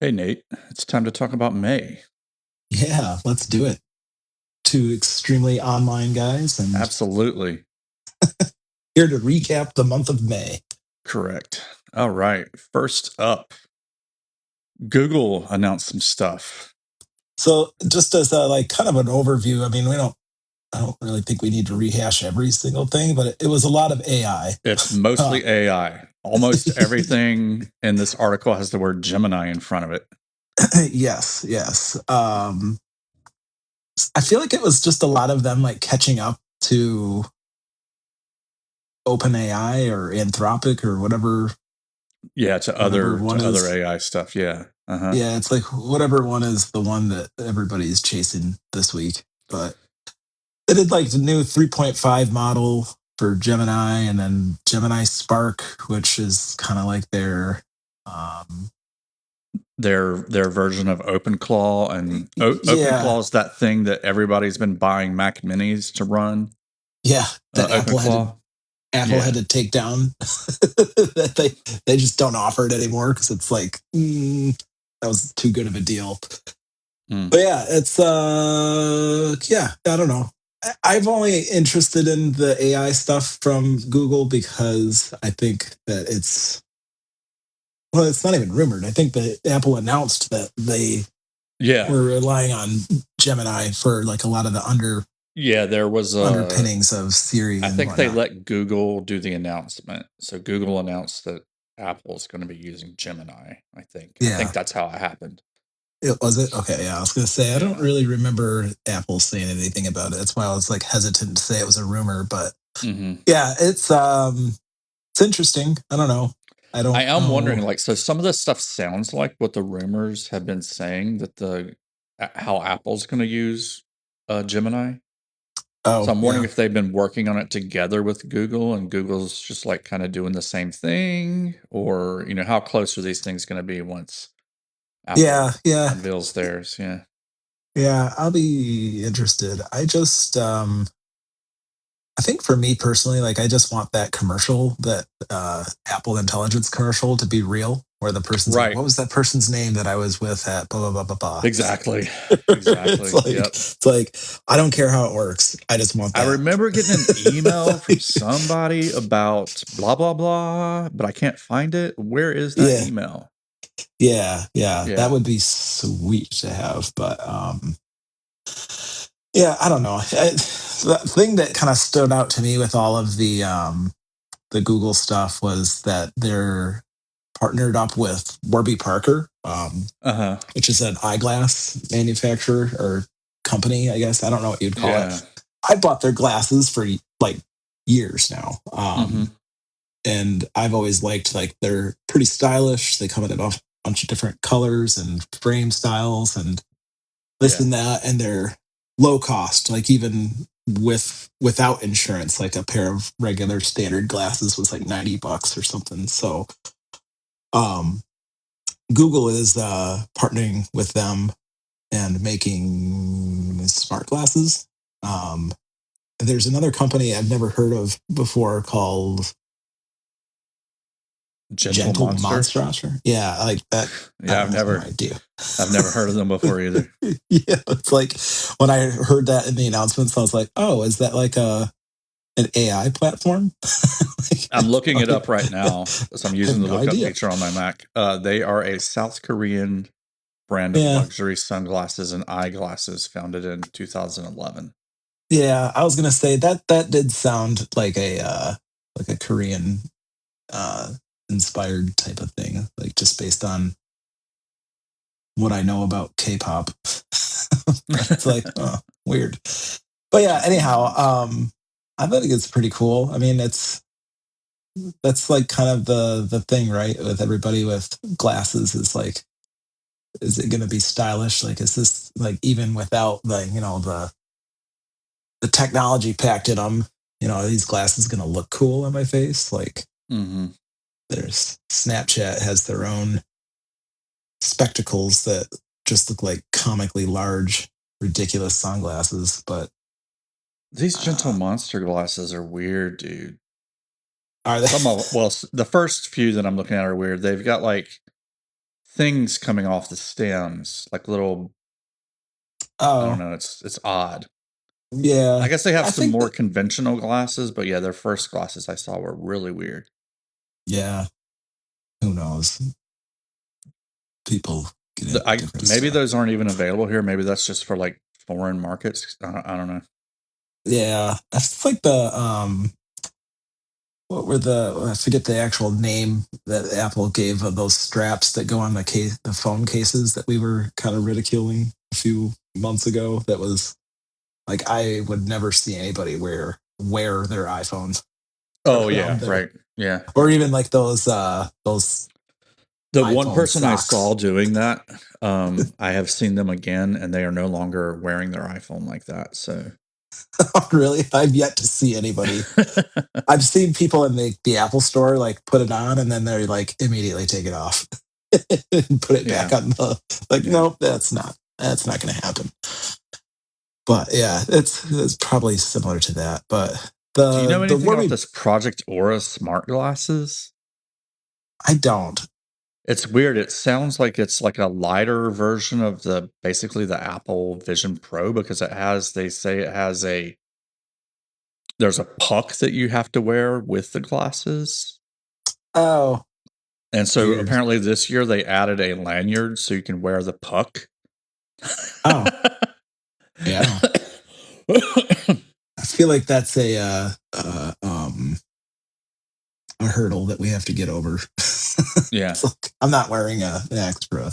Hey, Nate, it's time to talk about May. Yeah, let's do it. Two extremely online guys, and Absolutely. here to recap the month of May. Correct. All right. First up, Google announced some stuff. So, just as a like kind of an overview, I mean, I don't really think we need to rehash every single thing, but it was a lot of AI. It's Uh, mostly AI. Almost everything in this article has the word Gemini in front of it. yes, yes. I feel like it was just a lot of them like catching up to OpenAI or Anthropic or Yeah, to whatever other one to other is. AI stuff. Yeah. Uh-huh. Yeah, it's like whatever one is the one that everybody's chasing this week. But they did like the new 3.5 model for Gemini and then Gemini Spark, which is kind of like um Their version of OpenClaw, and yeah, OpenClaw is that thing that everybody's been buying Mac Minis to run. yeah, that OpenClaw. Apple had Yeah. to take down that they just don't offer it anymore because it's like that was too good of a deal. Mm. But yeah, it's yeah, I don't know. I've only interested in the AI stuff from Google because I think that it's not even rumored. I think that Apple announced that they Yeah. were relying on Gemini for like a lot of the Yeah, there was a underpinnings of Siri I and think they whatnot. let Google do the announcement. So Google announced that Apple's going to be using Gemini, I think. I think Yeah. that's how it happened. It was it? Okay, yeah. I was gonna say I don't Yeah. really remember Apple saying anything about it. That's why I was like hesitant to say it was a rumor, but Hmm. yeah, it's interesting. I don't know. I I don't am wondering, know. like, so some of this stuff sounds like what the rumors have been saying, that how Apple's going to use Gemini. So Oh, I'm wondering yeah. if they've been working on it together with Google, and Google's just like kind of doing the same thing, or how close are these things going to be once Yeah, Apple yeah. unveils theirs? Yeah. Yeah, I'll be interested. I think for me personally, like I just want that commercial, that Apple Intelligence commercial to be real, where the person's like, Right. "What was that person's name that I was with at blah blah blah blah blah?" Exactly. it's Exactly. like Yep. it's like I don't care how it works. I just want I that. remember getting an email from somebody about blah blah blah, but I can't find it. Where is that Yeah, email? yeah, yeah. That Yeah. would be sweet to have, but yeah, I don't know. The thing that kind of stood out to me with all of the Google stuff was that they're partnered up with Warby Parker, Uh-huh. which is an eyeglass manufacturer or company, I guess. I don't know what you'd call Yeah. it. I bought their glasses for like years now. Mhm. And I've always liked like they're pretty stylish. They come in a bunch of different colors and frame styles and this Yeah. and that. And they're low cost, like even without insurance, like a pair of regular standard glasses was like $90 or something. So um Google is partnering with them and making smart glasses. Um, there's another company I've never heard of before called Gentle Gentle Monster? Monster. Yeah, like that. I Yeah, have no idea. I've never heard of them before either. Yeah, it's like when I heard that in the announcements, I was like, "Oh, is that like an AI platform?" I'm looking it I up right now. So I'm have using the no lookup idea. feature on my Mac. They are a South Korean brand of Yeah, luxury sunglasses and eyeglasses founded in 2011. yeah. I was gonna say that did sound like a Korean uh, inspired type of thing, like just based on what I know about K-pop. It's like, oh, weird. But yeah, Gentle anyhow, Monster. I think it's pretty cool. I mean, that's like kind of the thing, right? With everybody with glasses is like, is it going to be stylish? Like, is this like even without the technology packed in them? Are these glasses going to look cool on my face? Like, Mhm. there's Snapchat has their own spectacles that just look like comically large, ridiculous sunglasses. But These Gentle uh, Monster glasses are weird, dude. are they? The first few that I'm looking at are weird. They've got like things coming off the stems, like little. I don't Oh, know. It's odd. yeah. I guess they have I some think more that, conventional glasses, but yeah, their first glasses I saw were really weird. yeah, who knows? People get into I different maybe stuff. those aren't even available here. Maybe that's just for like foreign markets. I don't know. Yeah, that's like what were I forget the actual name that Apple gave of those straps that go on the phone cases that we were kind of ridiculing a few months ago. That was like I would never see anybody wear their iPhone Oh around yeah, there, right. Yeah. or even like those The one iPhone person I saw socks. doing that, I have seen them again, and they are no longer wearing their iPhone like that. So, Really, I've yet to see anybody. I've seen people in the Apple store like put it on and then they're like immediately take it off and put it back yeah, on the like. yeah. Nope, that's not going to happen. But yeah, it's probably similar to that. But Do you the know the anything about worry this Project Aura smart glasses? I don't. It's weird. It sounds like it's like a lighter version of basically the Apple Vision Pro because they say it has there's a puck that you have to wear with the glasses. Oh, And so weird. apparently this year they added a lanyard so you can wear the puck. Oh, yeah. I feel like that's a hurdle that we have to get over. Yeah. It's like, I'm not wearing an extra.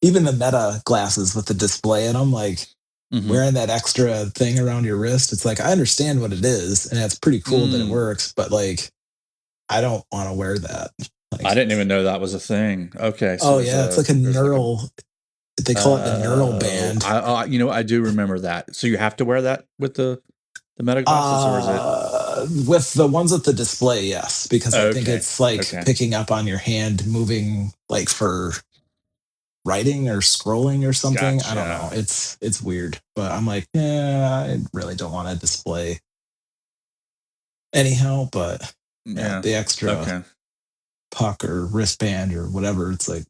Even the Meta glasses with the display in them, like Mhm. wearing that extra thing around your wrist. It's like I understand what it is, and it's pretty cool that it Mm. works, but like I don't want to wear that. I Like, didn't even know that was a thing. Okay, so oh yeah, it's like a there's like a neural. They call it the neural band. I do remember that. So you have to wear that with the Meta glasses, or is it With the ones with the display, yes, because I think okay? it's like Okay, picking up on your hand moving, like for writing or scrolling or something. I don't know. gotcha. It's weird, but I'm like, yeah, I really don't want to display anyhow. But yeah, Yeah. the extra Okay. puck or wristband or whatever, it's like,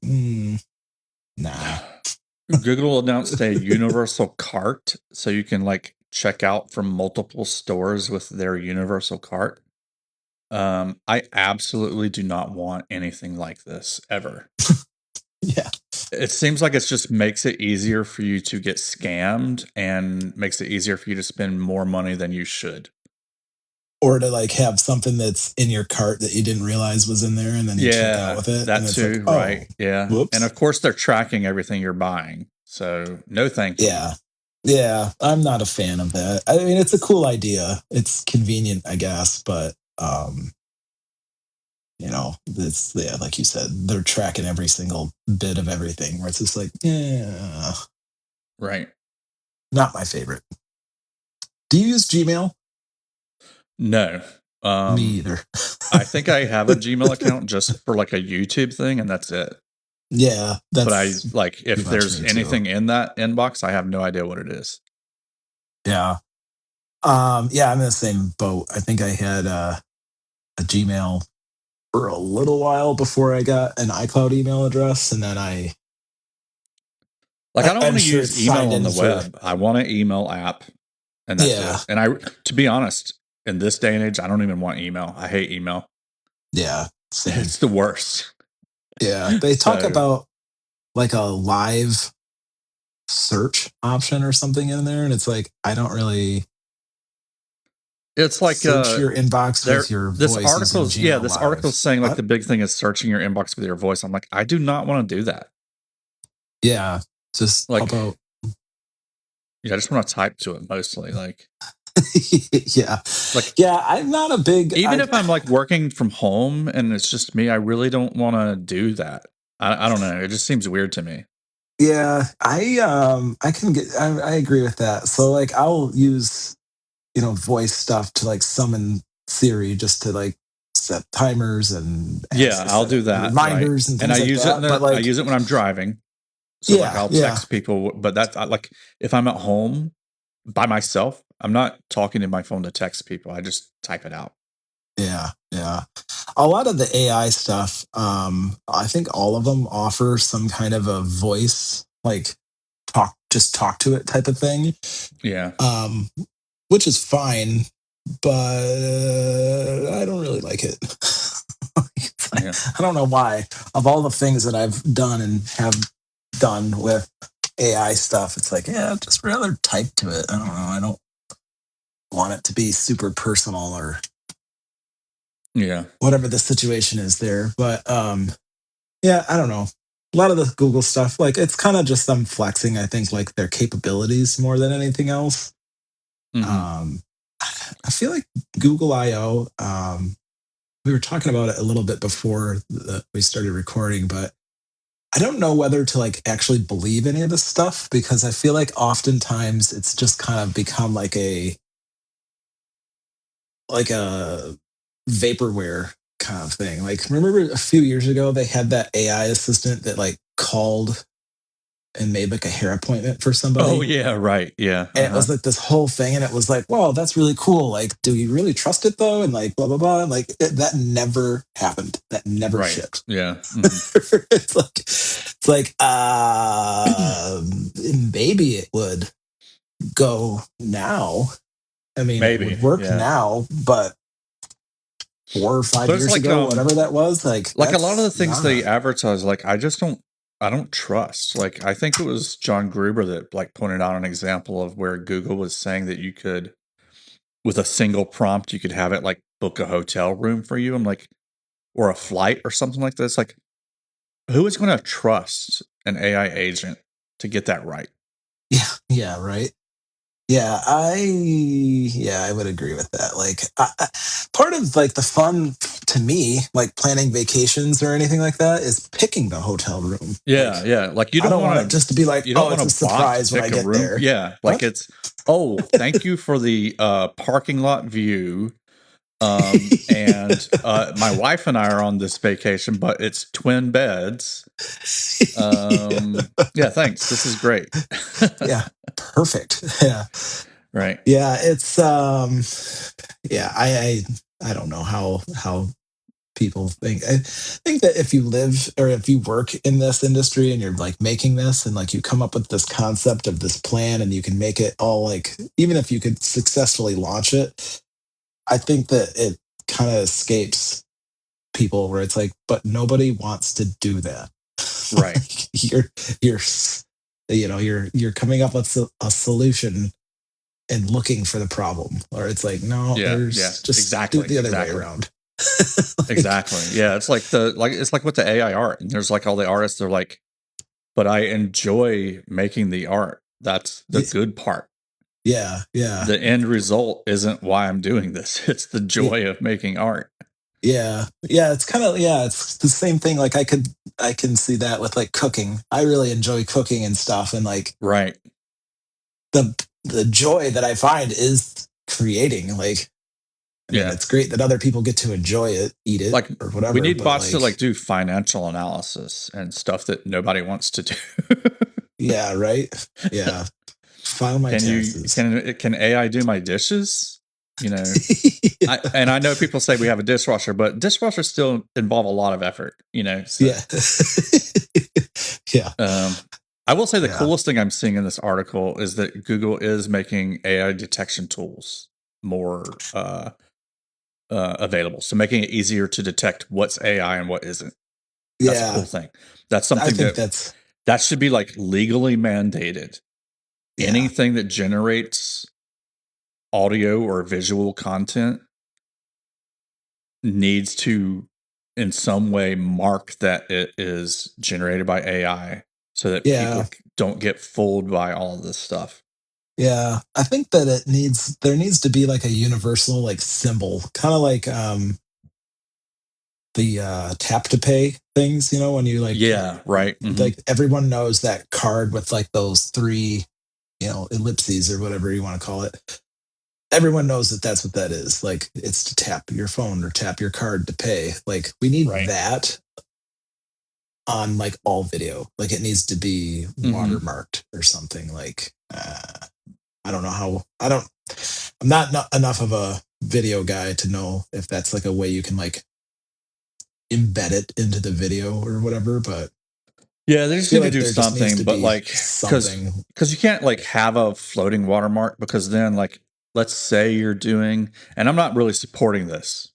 nah. Google announced a universal cart, so you can like check out from multiple stores with their universal cart. I absolutely do not want anything like this ever. Yeah. It seems like it just makes it easier for you to get scammed and makes it easier for you to spend more money than you should. Or to like have something that's in your cart that you didn't realize was in there and then you check out Yeah, with it and that it's like, too, oh, right? Yeah. And whoops. of course they're tracking everything you're buying. So, no thank you. Yeah. Yeah. I'm not a fan of that. I mean, it's a cool idea. It's convenient, I guess, but it's yeah, like you said, they're tracking every single bit of everything where it's just like, yeah, Right. not my favorite. Do you use Gmail? No. Me Um either. I think I have a Gmail account just for like a YouTube thing and that's it. Yeah, But I that's like if pretty much there's me too. anything in that inbox, I have no idea what it is. Yeah. Yeah, I'm in the same boat. I think I had a Gmail for a little while before I got an iCloud email address, and then Like I don't I'm want to sure use it's email signed on in the for. web. I want an email app and that's Yeah, it. And to be honest, in this day and age, I don't even want email. I hate email. yeah, same. It's the worst. Yeah, they talk So about like a live search option or something in there, and it's like I don't really it's like search your inbox with your voice using Gmail this article's Live. saying like What? the big thing is searching your inbox with your voice. I'm like, I do not want to do that. Yeah, just how Like, about yeah, I just want to type to it mostly. yeah, Like yeah. I'm not a big. even if I'm like working from home and it's just me, I really don't want to do that. I don't know. It just seems weird to me. Yeah, I can get. I agree with that. So like, I'll use voice stuff to like summon Siri just to like set timers and Yeah, I'll set do that, right? reminders and And things like that. But I like, use it when I'm driving. So like yeah, I'll yeah, text people, but like if I'm at home by myself, I'm not talking to my phone to text people. I just type it out. yeah, yeah. A lot of the AI stuff, I think all of them offer some kind of a voice, like just talk to it type of thing, Yeah. um, which is fine, but I don't really like it. Yeah. I don't know why. Of all the things that I've done and have done with AI stuff, it's like, yeah, I'd just rather type to it. I don't know. I don't want it to be super personal or Yeah. whatever the situation is there. But yeah, I don't know. A lot of the Google stuff, like it's kind of just them flexing, I think, like their capabilities more than anything else. Hmm. Um, I feel like Google I/O. We were talking about it a little bit before we started recording, but I don't know whether to like actually believe any of this stuff because I feel like oftentimes it's just kind of become like a vaporware kind of thing. Like remember a few years ago they had that AI assistant that like called and made like a hair appointment for Oh somebody. yeah. Right. Yeah. And it Uh-huh. was like this whole thing, and it was like, "Wow, that's really cool. Like, do you really trust it though?" And like, blah blah blah. And like, that never happened. That never Right. shipped. Yeah. Hmm. It's like maybe it would go now. I mean, it would Maybe. work Yeah. now, but 4 or 5 But it's years ago, whatever that was, like like a lot of the that's things they not. advertise, like I don't trust. Like I think it was John Gruber that like pointed out an example of where Google was saying that you could, with a single prompt, you could have it like book a hotel room for you. I'm like, or a flight or something like this. Like, who is going to trust an AI agent to get that right? Yeah, yeah, right. Yeah, I would agree with that. Like, part of like the fun to me, like planning vacations or anything like that, is picking the hotel room. Yeah, Like, yeah. Like I don't want it just to be like, you don't oh, want it's a a bot to surprise when I pick a get room. there. Yeah, like What? it's, oh, thank you for the parking lot view. And my wife and I are on this vacation, but it's twin beds. Yeah, thanks. This is great. Yeah, perfect. Yeah, Right. yeah. It's yeah. I don't know how people think. I think that if you live or if you work in this industry and you're like making this and like you come up with this concept of this plan and you can make it all like even if you could successfully launch it, I think that it kind of escapes people where it's like, but nobody wants to do that. Right. Like you're you're coming up with a solution and looking for the problem, or it's like no, Yeah, yeah. there's just do it Exactly. the other way Exactly. around. Like Exactly. Yeah, it's like it's like with the AI art. And there's like all the artists, they're like, but I enjoy making the art. That's the good part. yeah, yeah, The end result isn't why I'm doing this. It's the yeah, joy of making art. yeah, yeah. It's kind of yeah. It's the same thing. Like I can see that with like cooking. I really enjoy cooking and stuff, and like Right. the joy that I find is creating. Like I mean, Yeah. it's great that other people get to enjoy it, eat it, Like or we whatever. need But bots to like like, do financial analysis and stuff that nobody wants to do. yeah, right, yeah. File my taxes. Can AI do my dishes? You know, I know people say we have a dishwasher, but dishwashers still involve a lot of effort, you know. So Yeah, yeah, um I will say the yeah, coolest thing I'm seeing in this article is that Google is making AI detection tools more available. So making it easier to detect what's AI and what isn't. That's a cool yeah. thing. That's I something think that that's should be like legally mandated. yeah, Anything that generates audio or visual content needs to in some way mark that it is generated by AI so that yeah. people don't get fooled by all of this stuff. Yeah, I think that there needs to be like a universal like symbol, kind of like the tap to pay things, when you Yeah, right. Hmm. like everyone knows that card with like those three, ellipses or whatever you want to call it. Everyone knows that that's what that is. Like it's to tap your phone or tap your card to pay. Like we need Right. that on like all video. Like it needs to be Hmm. watermarked or something like I don't know how I'm not enough of a video guy to know if that's like a way you can like embed it into the video or whatever, but Yeah, they I just feel need to like do there just needs something, to but be like, something. because you can't like have a floating watermark because then like, let's say you're doing, and I'm not really supporting this.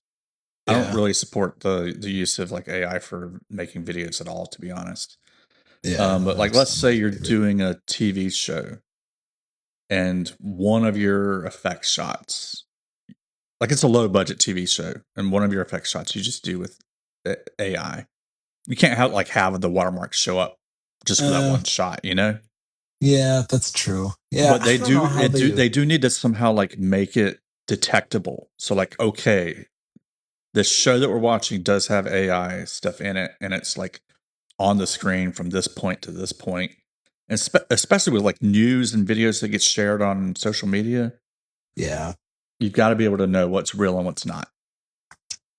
I don't Yeah. really support the use of like AI for making videos at all, to be honest. Yeah. But like, That's let's not say my you're favorite. doing a TV show and one of your effect shots, like it's a low budget TV show, and one of your effect shots you just do with AI. You can't have the watermark show up just for that Uh, one shot, you know? yeah, that's true. Yeah. But I don't know how they do need to somehow like make it detectable. So like, okay, this show that we're watching does have AI stuff in it, and it's like on the screen from this point to this point. And especially with like news and videos that get shared on social media, yeah. you've got to be able to know what's real and what's not.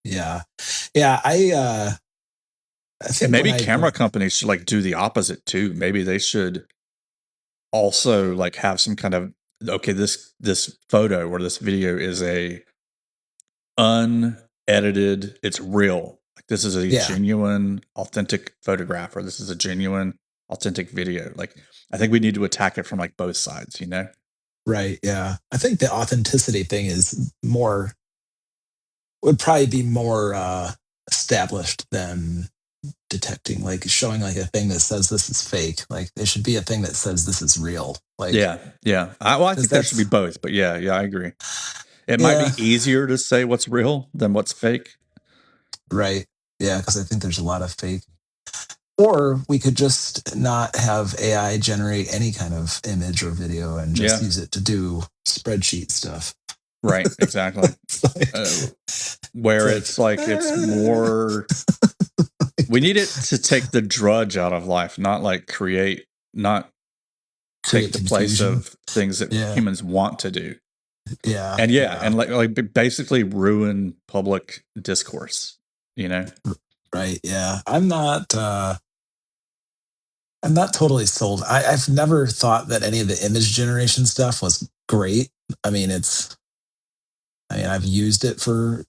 Yeah. Yeah. I And think when maybe I camera companies should like do the opposite too. Maybe they should also like have some kind of, okay, this photo or this video is a unedited, it's real. Like this is a yeah, genuine, authentic photograph, or this is a genuine, authentic video. Like I think we need to attack it from like both sides, you know? right. Yeah. I think the authenticity thing is more, would probably be more established than detecting, like showing like a thing that says this is fake. Like there should be a thing that says this is real. Like, Yeah, yeah. I because think there should be that's, both, but yeah, I agree. It might yeah, be easier to say what's real than what's fake. right. Yeah. Because I think there's a lot of fake. Or we could just not have AI generate any kind of image or video and just Yeah, use it to do spreadsheet stuff. right, exactly. It's like, Uh, it's where like, it's like it's more, we need it to take the drudge out of life, not like not take create the place confusion. of things that Yeah. humans want to do. Yeah. And yeah, Yeah. and basically ruin public discourse, you know? Right. Yeah. I'm not totally sold. I've never thought that any of the image generation stuff was great. I mean, I've used it for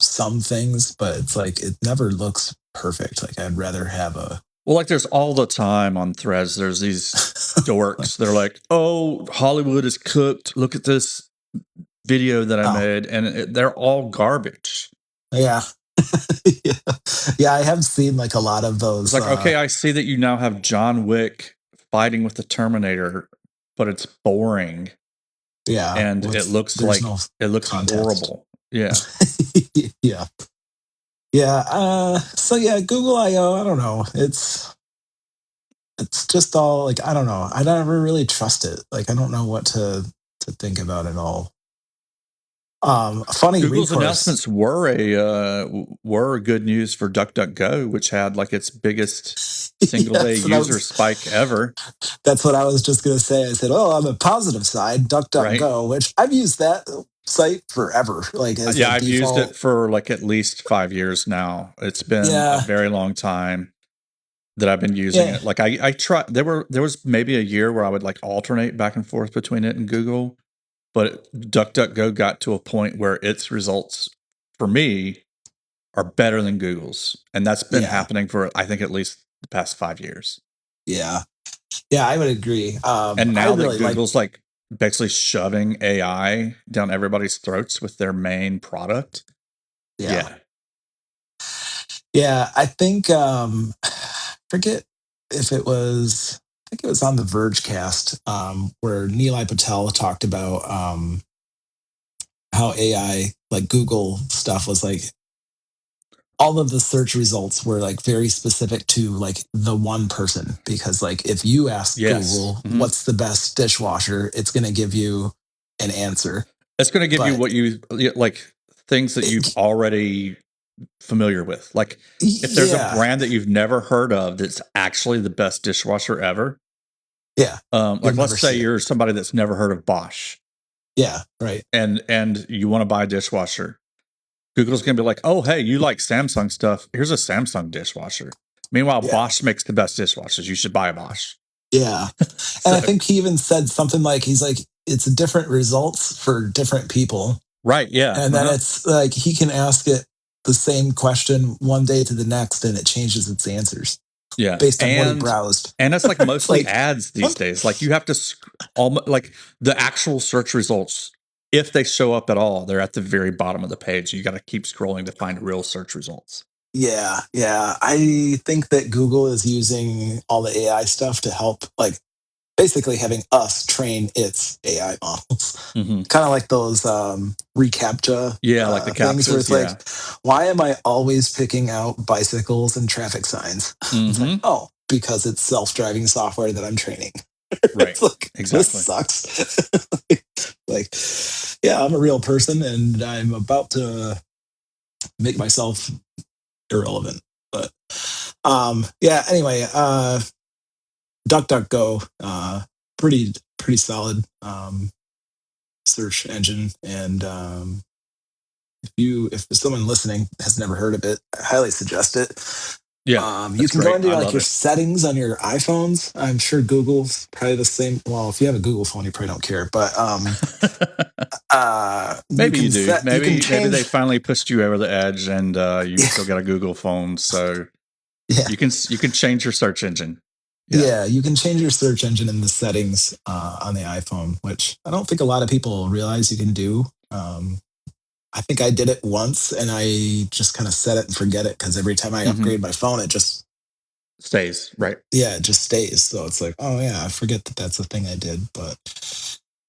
some things, but it's like it never looks perfect. Like I'd rather have a Well, like there's all the time on threads, there's these dorks. They're like, "Oh, Hollywood is cooked. Look at this video that I oh, made." And they're all garbage. yeah. Yeah. Yeah, I have seen like a lot of It's those like, "Okay, I see that you now have John Wick fighting with the Terminator, but it's boring yeah, and what's there's no it looks context. horrible." Yeah. Yeah. Yeah, so yeah, Google I/O, I don't know. It's just all like I don't know. I never really trust it. Like I don't know what to think about it all. Funny Google's recourse. announcements were good news for DuckDuckGo, which had like its biggest single Yeah, day user spike ever, that's what I was just gonna say. I said, oh, on the positive side, right? DuckDuckGo, which I've used that site forever, like as Yeah, a I've used it default. for like at least 5 years now. It's been a Yeah, very long time that I've been using yeah, it. Like I try there was maybe a year where I would like alternate back and forth between it and Google, but DuckDuckGo got to a point where its results for me are better than Google's. And that's been yeah, happening for I think at least the past 5 years. yeah, yeah. I would agree. And I now that really like. Google's like basically shoving AI down everybody's throats with their main product. Yeah, Yeah. yeah. I think forget if it was. I think it was on the Verge cast where Nilay Patel talked about how AI, like Google stuff, was like all of the search results were like very specific to like the one person because like if you ask Yes. Google what's the best dishwasher, it's going to give you an answer. It's going to give you But what you like, things that you've it, already familiar with. Like if there's a yeah, brand that you've never heard of that's actually the best dishwasher ever, yeah, you'll like let's never say see it. you're somebody that's never heard of Bosch Yeah, right. and you want to buy a dishwasher. Google's going to be like, "Oh, hey, you like Samsung stuff. Here's a Samsung dishwasher." Meanwhile, Yeah, Bosch makes the best dishwashers. You should buy a Bosch. yeah. And So, I think he even said something like he's like it's different results for different people. right, yeah. And then Uh-huh. it's like he can ask it. the same question one day to the next, and it changes its answers Yeah, based on what he browsed. and it's like It's mostly like, ads these what? days. Like you have to like the actual search results, if they show up at all, they're at the very bottom of the page. You got to keep scrolling to find real search results. Yeah, yeah. I think that Google is using all the AI stuff to help, like basically having us train its AI models. Hmm. Kind of like those reCAPTCHA Yeah, like the things where captchas. it's like, Yeah. why am I always picking out bicycles and traffic signs? It's like, Hmm. oh, because it's self-driving software that I'm training. Right. It's like, this Exactly. sucks. Like, yeah, I'm a real person and I'm about to make myself irrelevant. But yeah, anyway, DuckDuckGo, pretty solid search engine. And if someone listening has never heard of it, I highly suggest it. Yeah, You that's can go great. into I like love your it. settings on your iPhones. I'm sure Google's probably the same. Well, if you have a Google phone, you probably don't care. But you Maybe you can do. you can Maybe they change. finally pushed you over the edge, and you still got a Google phone, so Yeah, you can change your search engine. Yeah. yeah, you can change your search engine in the settings on the iPhone, which I don't think a lot of people realize you can do. I think I did it once and I just kind of set it and forget it because every time I Hmm. upgrade my phone, it just, Stays right. yeah, it just stays. So it's like, oh yeah, I forget that that's the thing I did. But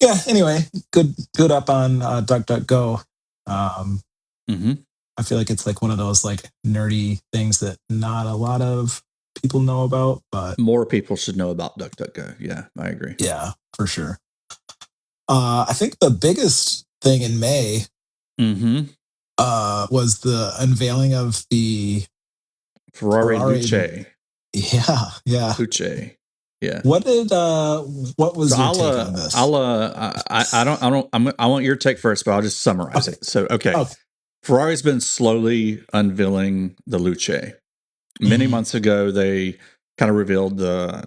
yeah, anyway, good up on DuckDuckGo. Um, Hmm. I feel like it's like one of those like nerdy things that not a lot of people know about, but More people should know about DuckDuckGo. Yeah, I agree. yeah, for sure. I think the biggest thing in May Hmm. was the unveiling of the Ferrari Ferrari. Luce. Yeah, yeah. Luce. Yeah. What did what So was your take on this? I want your take first, but I'll just summarize Okay. it. So, okay. Oh. Ferrari's been slowly unveiling the Luce. Many Hmm. months ago, they kind of revealed the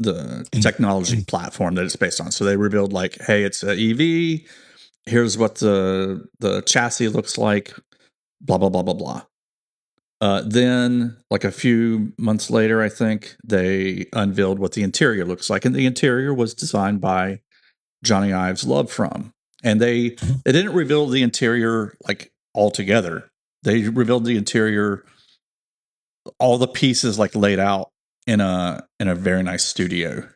In, technology in, platform that it's based on. So they revealed like, hey, it's an EV. Here's what the chassis looks like. Blah blah blah blah blah. Then, like a few months later, I think they unveiled what the interior looks like, and the interior was designed by Johnny Ives' LoveFrom. And mhm. they didn't reveal the interior like altogether. They revealed the interior, all the pieces like laid out in a very nice studio.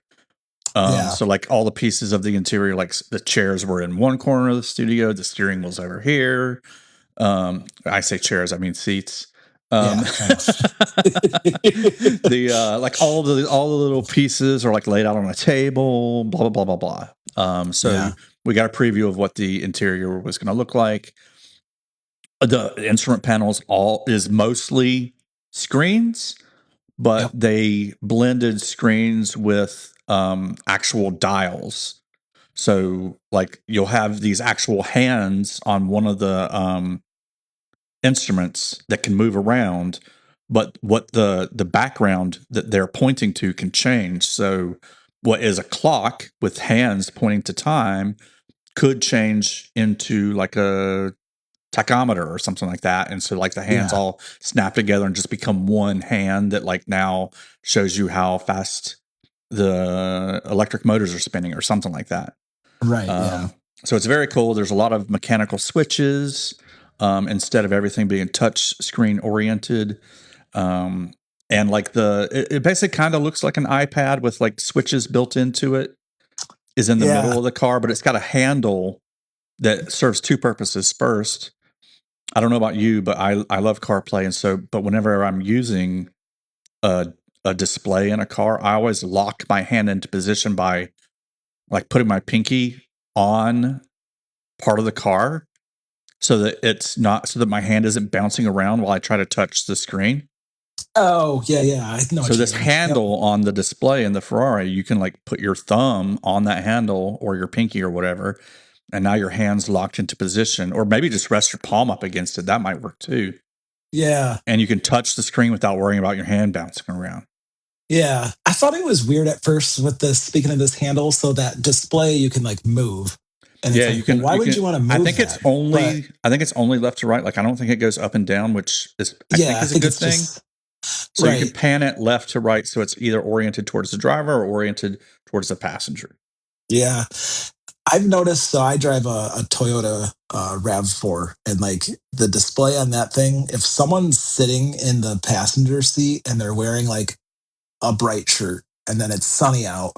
Yeah. So like all the pieces of the interior, like the chairs were in one corner of the studio, the steering wheel's over here. I say chairs, I mean seats. Um, Yeah. I know. the like all the little pieces are like laid out on a table. Blah blah blah blah blah. So Yeah. we got a preview of what the interior was going to look like. The instrument panels all is mostly screens, but Yep. they blended screens with actual dials. So like you'll have these actual hands on one of the instruments that can move around, but what the background that they're pointing to can change. So what is a clock with hands pointing to time could change into like a tachometer or something like that. And so like the hands Yeah. all snap together and just become one hand that like now shows you how fast the electric motors are spinning or something like that. Right. Yeah. Um, so it's very cool. There's a lot of mechanical switches instead of everything being touch screen oriented. Um, and like it basically kind of looks like an iPad with like switches built into it, is in the middle Yeah. of the car, but it's got a handle that serves two purposes. First, I don't know about you, but I love CarPlay, and so but whenever I'm using a display in a car, I always lock my hand into position by like putting my pinky on part of the car so that it's not so that my hand isn't bouncing around while I try to touch the screen. Oh, yeah. Yeah. I know So what you this mean. Yep. handle on the display in the Ferrari, you can like put your thumb on that handle or your pinky or whatever, and now your hand's locked into position, or maybe just rest your palm up against it. That might work too. Yeah. And you can touch the screen without worrying about your hand bouncing around. Yeah. I thought it was weird at first with this, speaking of this handle, so that display you can like move. And it's Yeah, like, well, why you would can you want to I move think that? But it's only left to right. Like I don't think it goes up and down, which is I yeah, think I is a think good it's thing. just So you can right. pan it left to right so it's either oriented towards the driver or oriented towards the passenger. Yeah. I've noticed, so I drive a Toyota RAV4, and like the display on that thing, if someone's sitting in the passenger seat and they're wearing like a bright shirt and then it's sunny out,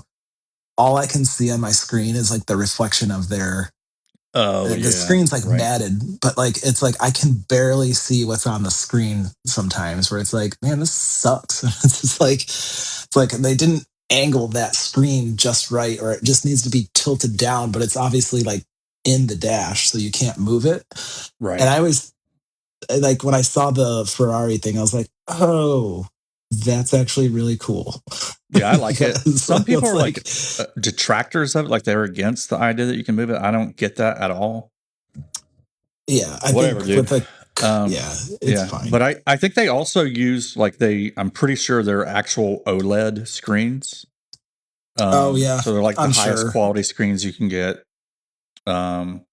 all I can see on my screen is like the reflection of their Oh the yeah, screen's like right. matted, but like it's like I can barely see what's on the screen sometimes where it's like, man, this sucks. It's just like it's like they didn't angle that screen just right, or it just needs to be tilted down, but it's obviously like in the dash, so you can't move it. And Right. I always like when I saw the Ferrari thing, I was like, oh, that's actually really cool. Yeah, I like it. Because Some people it's are like, like detractors of it, like they're against the idea that you can move it. I don't get that at all. yeah, I Whatever, think with dude. the Um, yeah, it's yeah, fine. but I think they also use like I'm pretty sure they're actual OLED screens. Oh yeah, So they're like the I'm highest sure. quality screens you can get. Um,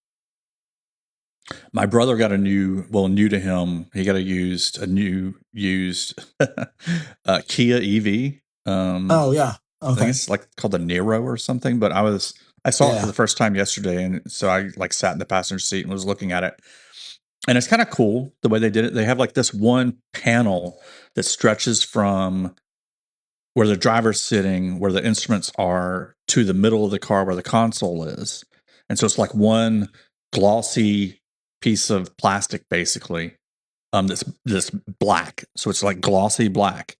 my brother got new to him. He got a new used Kia EV. Oh yeah. I think Okay. it's like called the Nero or something. But I saw it for Yeah. the first time yesterday, and so I like sat in the passenger seat and was looking at it. And it's kind of cool the way they did it. They have like this one panel that stretches from where the driver's sitting, where the instruments are, to the middle of the car where the console is. And so it's like one glossy piece of plastic, basically, that's black. So it's like glossy black.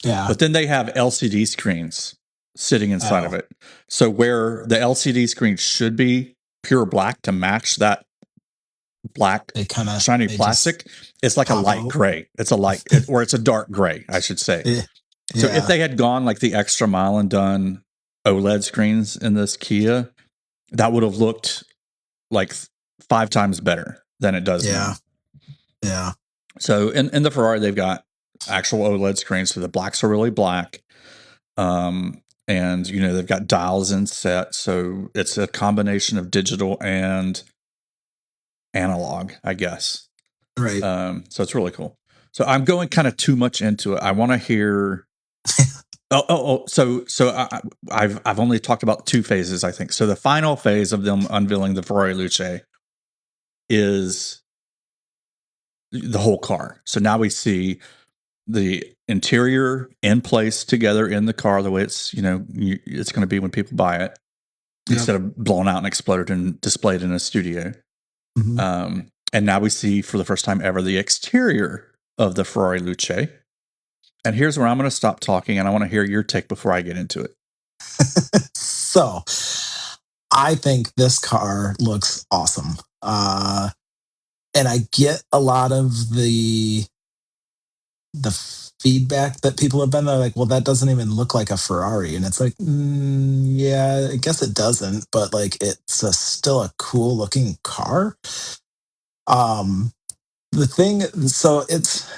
Yeah. But then they have LCD screens sitting inside of Oh, it. So where the LCD screen should be pure black to match that black shiny they just plastic, it's like a pop light out. gray. Or it's a dark gray, I should say. Yeah. So if Yeah. they had gone like the extra mile and done OLED screens in this Kia, that would have looked like 5 times better than it does Yeah. now. Yeah. So in the Ferrari, they've got actual OLED screens, so the blacks are really black. And they've got dials in set, so it's a combination of digital and analog, I guess. Right. So it's really cool. So I'm going kind of too much into it. I want to hear. I've only talked about 2 phases, I think. So the final phase of them unveiling the Ferrari Luce is the whole car. So now we see the interior in place together in the car the way it's going to be when people buy it, Yep. instead of blown out and exploded and displayed in a studio. Mhm. And now we see for the first time ever the exterior of the Ferrari Luce. And here's where I'm going to stop talking, and I want to hear your take before I get into it. So I think this car looks awesome. And I get a lot of the feedback that people have been there like, well, that doesn't even look like a Ferrari. And it's like, yeah, I guess it doesn't, but like still a cool looking car. Um, the thing, so it's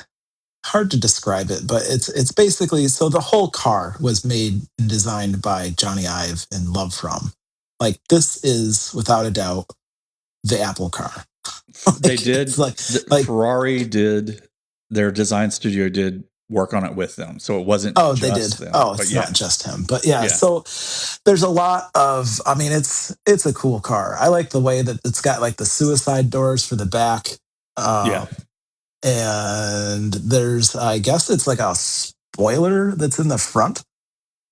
hard to describe it, but it's basically, so the whole car was made and designed by Johnny Ive and LoveFrom. Like this is without a doubt the Apple car. They Like it's did like Ferrari did their design studio did work on it with them, so it wasn't oh, they did. just them. Oh, But it's not yeah, just him. But yeah, yeah, so there's a lot of, I mean, it's a cool car. I like the way that it's got like the suicide doors for the back. yeah. Uh and there's, I guess it's like a spoiler that's in the front,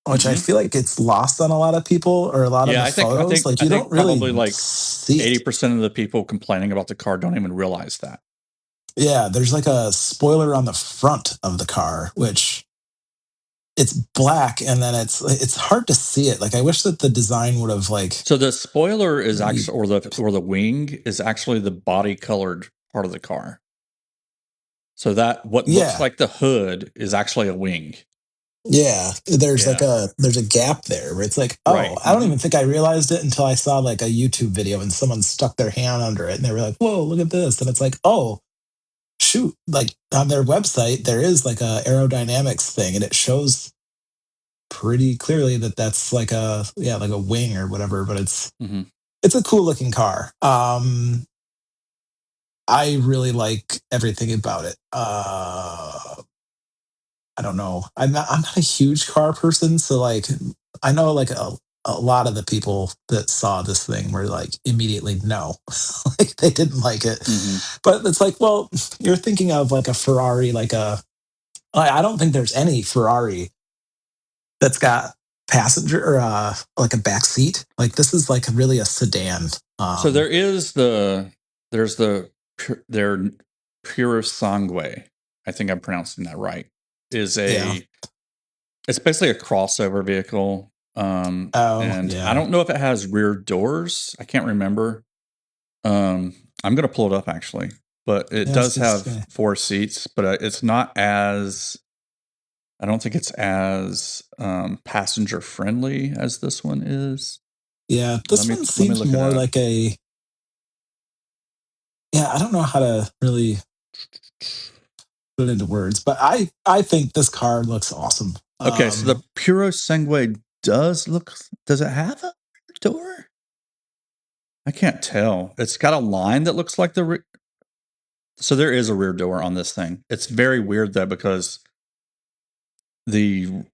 which I Hmm. feel like it's lost on a lot of people or a lot of Yeah, the photos. Like I you don't think really probably like see it. 80% of the people complaining about the car don't even realize that. Yeah, there's like a spoiler on the front of the car, which it's black, and then it's hard to see it. Like I wish that the design would have like So the spoiler is maybe actually, or the wing is actually the body colored part of the car. So that what looks yeah. like the hood is actually a wing. Yeah, Yeah. there's a gap there where it's like, oh, Right. I don't Hmm. even think I realized it until I saw like a YouTube video and someone stuck their hand under it and they were like, whoa, look at this. And it's like, oh, shoot, like on their website, there is like a aerodynamics thing and it shows pretty clearly that that's like a, yeah, like a wing or whatever, but Hmm. it's a cool looking car. I really like everything about it. I don't know. I'm not a huge car person, so like I know like a lot of the people that saw this thing were like immediately no, like they didn't like it. Hmm. But it's like, well, you're thinking of like a Ferrari, like a. I don't think there's any Ferrari that's got passenger or like a back seat. Like this is like really a sedan. So there's their Puro Sangue. I think I'm pronouncing that right. Is Yeah. a It's basically a crossover vehicle. Oh And I yeah. don't know if it has rear doors. I can't remember. Um, I'm gonna pull it up actually, but it Yeah. does have 4 seats, but it's not as I don't think it's as passenger friendly as this one is. Yeah. Let This me one let me seems look it more up. like a. Yeah. I don't know how to really put it into words, but I think this car looks awesome. Okay, so the Puro Sangue does it have a door? I can't tell. It's got a line that looks like so there is a rear door on this thing. It's very weird though because the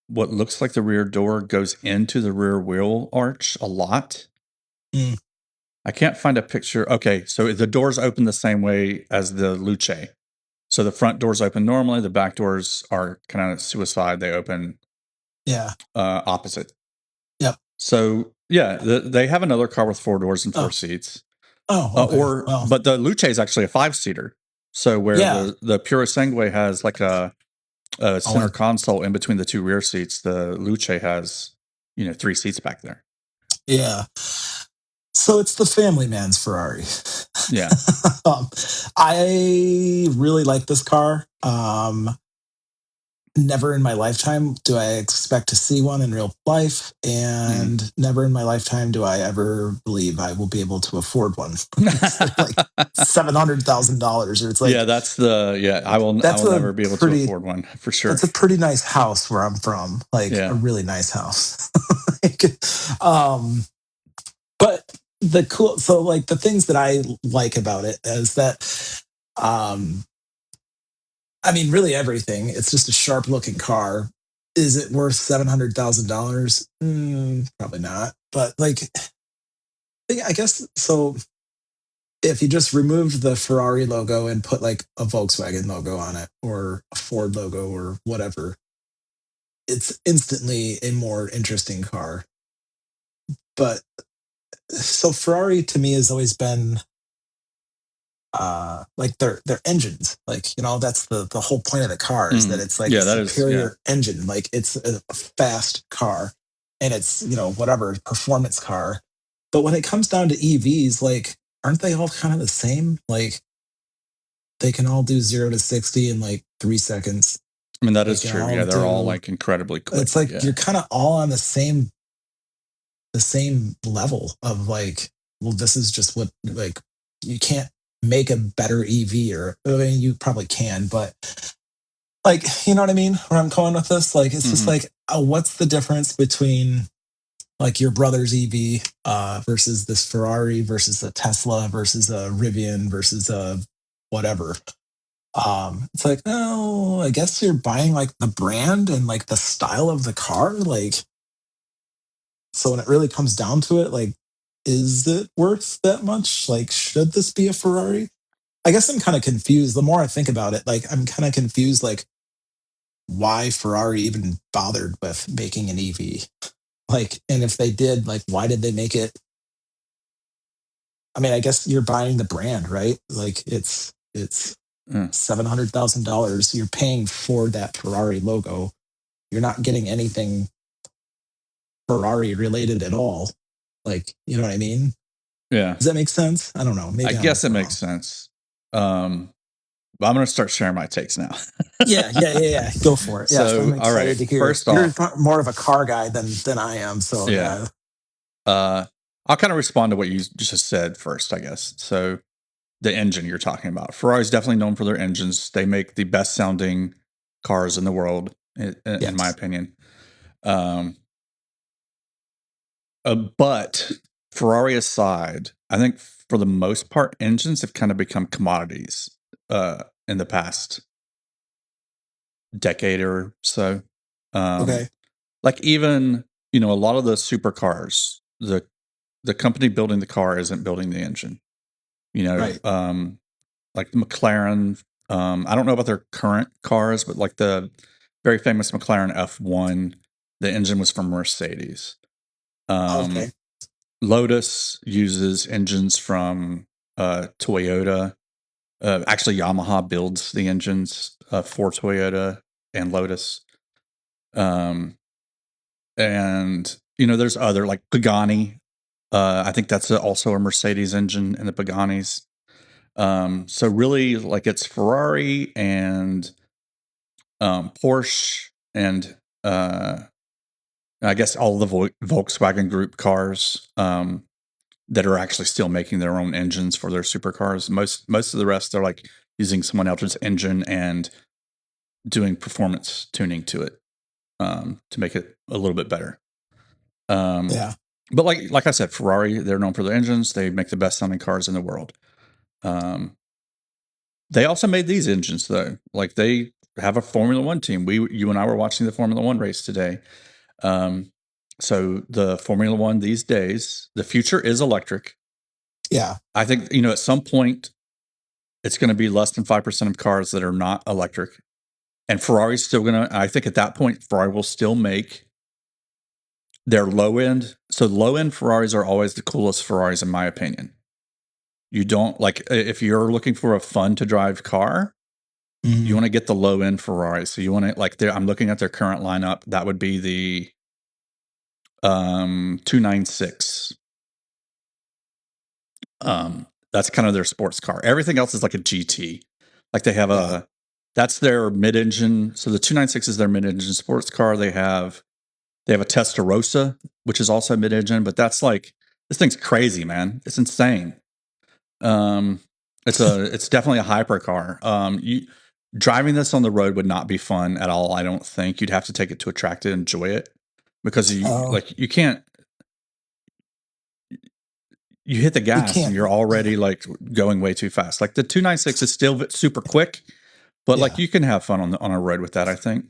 what looks like the rear door goes into the rear wheel arch a lot. Mm, I can't find a picture. Okay, so the doors open the same way as the Luce. So the front doors open normally, the back doors are kind of suicide. They open yeah. opposite. Yep. So yeah, they have another car with 4 doors and four Oh. seats. Oh. Okay. Well. But the Luce is actually a 5-seater. So where Yeah. the Puro Sangue has like a Oh. center console in between the 2 rear seats, the Luce has 3 seats back there. Yeah. So it's the family man's Ferrari. Yeah. um, I really like this car. Never in my lifetime do I expect to see one in real life, Mm. and never in my lifetime do I ever believe I will be able to afford one. It's like $700,000, or it's Yeah, like that's the yeah. I that's will a never be able to pretty afford one for sure. that's a pretty nice house where I'm from, like a Yeah. really nice house. like, um, but the cool, so like the things that I like about it is that, um, I mean, really everything. It's just a sharp looking car. Is it worth $700,000? Probably not. But like, I guess so. If you just removed the Ferrari logo and put like a Volkswagen logo on it or a Ford logo or whatever, it's instantly a more interesting car. But so Ferrari to me has always been like their engines, like that's the whole point of the car, is that Mhm. it's like a Yeah, that is yeah. superior engine, like it's a fast car, and it's whatever performance car. But when it comes down to EVs, like aren't they all kind of the same? Like they can all do 0 to 60 in like 3 seconds. I mean, that They is can true. all Yeah, they're all do. like incredibly It's quick. like Yeah. you're kind of all on the same level of like, well, this is just what, like, you can't make a better EV, or I mean, you probably can, but like, you know what I mean? Where I'm going with this, like, it's just Hmm. like, what's the difference between like your brother's EV versus this Ferrari versus a Tesla versus a Rivian versus a whatever? It's like, no, I guess you're buying like the brand and like the style of the car, like, so when it really comes down to it, like, is it worth that much? Like, should this be a Ferrari? I guess I'm kind of confused. The more I think about it, like, I'm kind of confused, like, why Ferrari even bothered with making an EV. Like, and if they did, like, why did they make it? I mean, I guess you're buying the brand, right? Like, it's Mm. $700,000. You're paying for that Ferrari logo. You're not getting anything Ferrari related at all. Like, you know what I mean? Yeah. Does that make sense? I don't know. I Maybe I'm guess it makes wrong. sense. But I'm going to start sharing my takes now. Yeah, yeah, yeah, yeah. Go for it. Yes, I'm So, all right. excited to hear. First You're off, more of a car guy than I am. So yeah. yeah, Uh, I'll kind of respond to what you just said first, I guess. So, the engine you're talking about. Ferrari's definitely known for their engines. They make the best sounding cars in the world, in my yes, opinion. Um, but Ferrari aside, I think for the most part, engines have kind of become commodities in the past decade or so. Um, Okay. like even a lot of the supercars, the company building the car isn't building the engine. You know, Right. like the McLaren. I don't know about their current cars, but like the very famous McLaren F1, the engine was from Mercedes. Okay. Um, Lotus uses engines from Toyota. Actually, Yamaha builds the engines for Toyota and Lotus. Um, and there's other like Pagani. I think that's also a Mercedes engine in the Paganis. So really, like it's Ferrari and Porsche and I guess all the Volkswagen Group cars that are actually still making their own engines for their supercars. Most of the rest are like using someone else's engine and doing performance tuning to it to make it a little bit better. Um, Yeah. but like I said, Ferrari, they're known for their engines. They make the best sounding cars in the world. Um, they also made these engines though. Like they have a Formula One team. You and I were watching the Formula One race today. Um, so the Formula One these days, the future is electric. Yeah. I think at some point it's going to be less than 5% of cars that are not electric, and Ferrari's still going to. I think at that point, Ferrari will still make their low end. So low end Ferraris are always the coolest Ferraris, in my opinion. You don't like if you're looking for a fun to drive car, you Hmm. want to get the low end Ferrari. So you want to like I'm looking at their current lineup. That would be the 296. That's kind of their sports car. Everything else is like a GT. Like they have Yeah. that's their mid-engine. So the 296 is their mid-engine sports car. They have a Testarossa, which is also mid-engine, but that's like this thing's crazy, man. It's insane. Um, it's definitely a hypercar. You driving this on the road would not be fun at all. I don't think you'd have to take it to a track to enjoy it because Oh, you can't you hit the you gas and can't. you're already Yeah. like going way too fast. Like the 296 is still super quick, but like Yeah. you can have fun on a road with that, I think.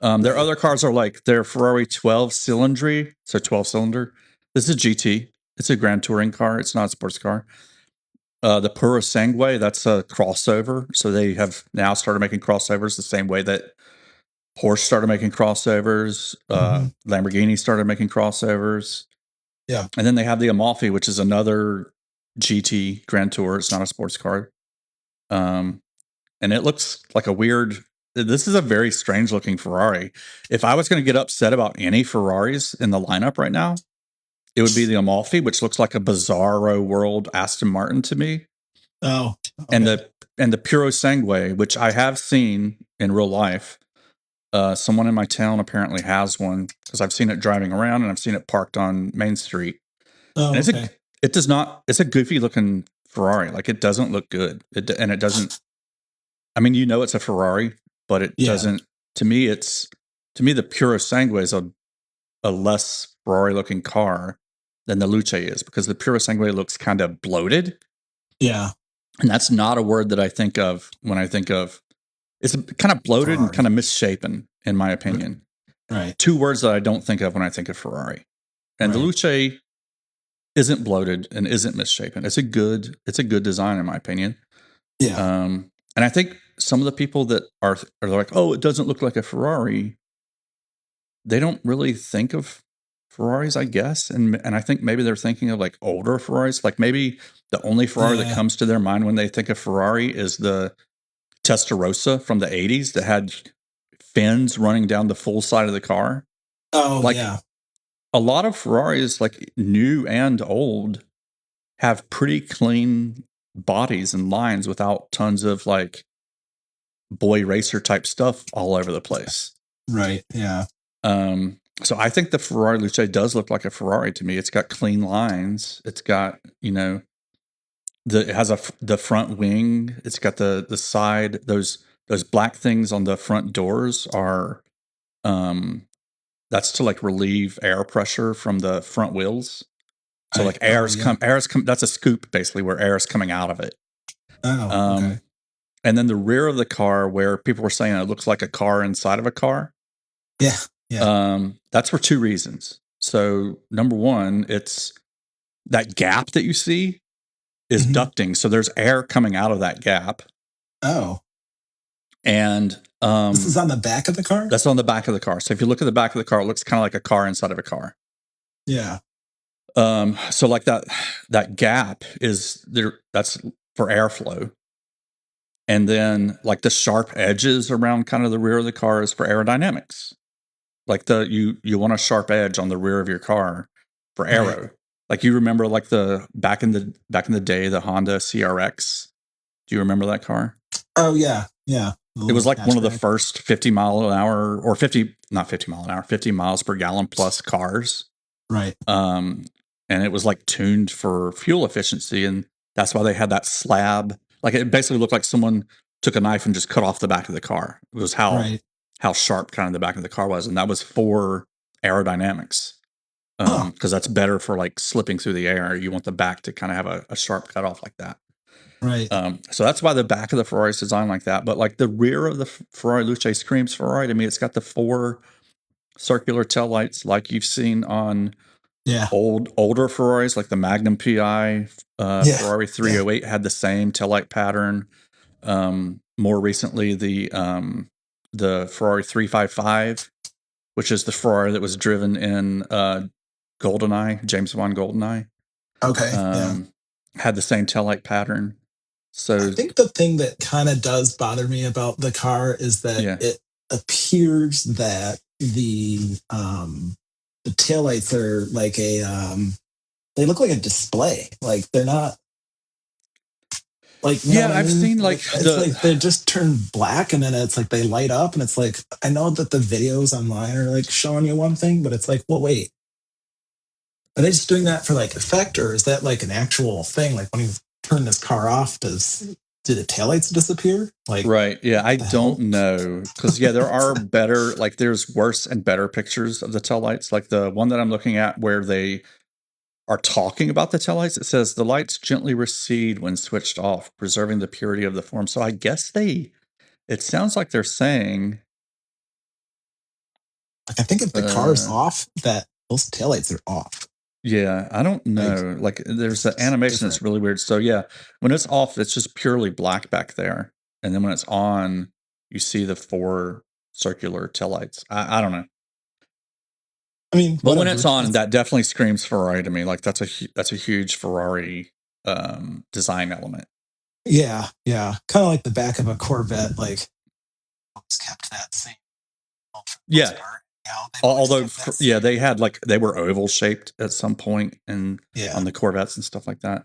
Their Right. other cars are like their Ferrari 12 cylinder, so 12 cylinder. This is a GT. It's a grand touring car. It's not a sports car. The Puro Sangue, that's a crossover. So they have now started making crossovers the same way that Porsche started making crossovers. Hmm. Lamborghini started making crossovers. Yeah. And then they have the Amalfi, which is another GT Grand Tour. It's not a sports car. Um, and it looks like a weird. This is a very strange looking Ferrari. If I was going to get upset about any Ferraris in the lineup right now, it would be the Amalfi, which looks like a bizarro world Aston Martin to me, Oh, and okay. the Puro Sangue, which I have seen in real life. Someone in my town apparently has one because I've seen it driving around and I've seen it parked on Main Street. And Oh, okay. it does not, it's a goofy looking Ferrari. Like it doesn't look good. And it doesn't, I mean, it's a Ferrari, but it Yeah. doesn't, to me, the Puro Sangue is a less Ferrari looking car than the Luce is because the Puro Sangue looks kind of bloated. Yeah. And that's not a word that I think of when I think of, it's kind of bloated and kind Ferrari. of misshapen, in my R- opinion. Right. Two words that I don't think of when I think of Ferrari. And the Right. Luce isn't bloated and isn't misshapen. It's a good design in my opinion. Yeah. And I think some of the people that are like, oh, it doesn't look like a Ferrari. They don't really think of Ferraris, I guess, and I think maybe they're thinking of like older Ferraris. Like maybe the only Ferrari that Yeah. comes to their mind when they think of Ferrari is the Testarossa from the '80s that had fins running down the full side of the car. Oh, Like yeah. a lot of Ferraris, like new and old, have pretty clean bodies and lines without tons of like boy racer type stuff all over the place. Right. Yeah. So I think the Ferrari Luce does look like a Ferrari to me. It's got clean lines. It's got it has the front wing. It's got the side. Those black things on the front doors are um that's to like relieve air pressure from the front wheels. So like Yeah. that's a scoop basically where air is coming out of it. Oh, okay. Um, and then the rear of the car where people were saying it looks like a car inside of a car. Yeah. Yeah. That's for two reasons. So number one, it's that gap that you see is Hmm. ducting. So there's air coming out of that gap. Oh, And this is on the back of the car? that's on the back of the car. So if you look at the back of the car, it looks kind of like a car inside of a car. Yeah. So like that gap is there. That's for airflow. And then like the sharp edges around kind of the rear of the car is for aerodynamics. Like you want a sharp edge on the rear of your car for Right. aero. Like you remember like the back in the day the Honda CRX. Do you remember that car? Oh, yeah. Yeah. The It was little like one of the hatchback. first 50-mile an hour or 50 not 50-mile an hour 50 miles per gallon plus cars. Right. Um, and it was like tuned for fuel efficiency, and that's why they had that slab. Like it basically looked like someone took a knife and just cut off the back of the car. It was Right. how sharp kind of the back of the car was, and that was for aerodynamics. Huh. Because that's better for like slipping through the air. You want the back to kind of have a sharp cutoff like that. Right. So that's why the back of the Ferrari is designed like that. But like the rear of the Ferrari Luce screams Ferrari to me. It's got the four circular tail lights like you've seen on Yeah. older Ferraris, like the Magnum PI, Yeah. Ferrari Yeah. 308 had the same taillight pattern. More recently, the Ferrari 355, which is the Ferrari that was driven in GoldenEye, James Bond GoldenEye, Okay. Yeah. um, had the same taillight pattern. I So think the thing that kind of does bother me about the car is that yeah, it appears that the taillights are like they look like a display. Like they're not like, you know yeah, what I I've mean? seen like Like it's the like they just turn black and then it's like they light up and it's like I know that the videos online are like showing you one thing, but it's like, well, wait, are they just doing that for like effect, or is that like an actual thing? Like when you turn this car off, do the taillights disappear? Like right. Yeah, I the don't hell? know because yeah, there are better like there's worse and better pictures of the taillights. Like the one that I'm looking at where they are talking about the taillights. It says the lights gently recede when switched off, preserving the purity of the form. So I guess it sounds like they're saying, Like I think if the car's uh, off, that those taillights are off. yeah, I don't Like know. Like there's it's an just animation different. that's really weird. So yeah, when it's off, it's just purely black back there. And then when it's on, you see the four circular taillights. I don't know. I mean, But when it's whatever. on, It's that definitely screams Ferrari to me. Like that's a huge Ferrari design element. yeah, yeah. Kind of like the back of a Corvette, like always kept that same for the most Yeah, part. Yeah, they've always although kept that yeah, same. they had like they were oval shaped at some point and Yeah. on the Corvettes and stuff like that.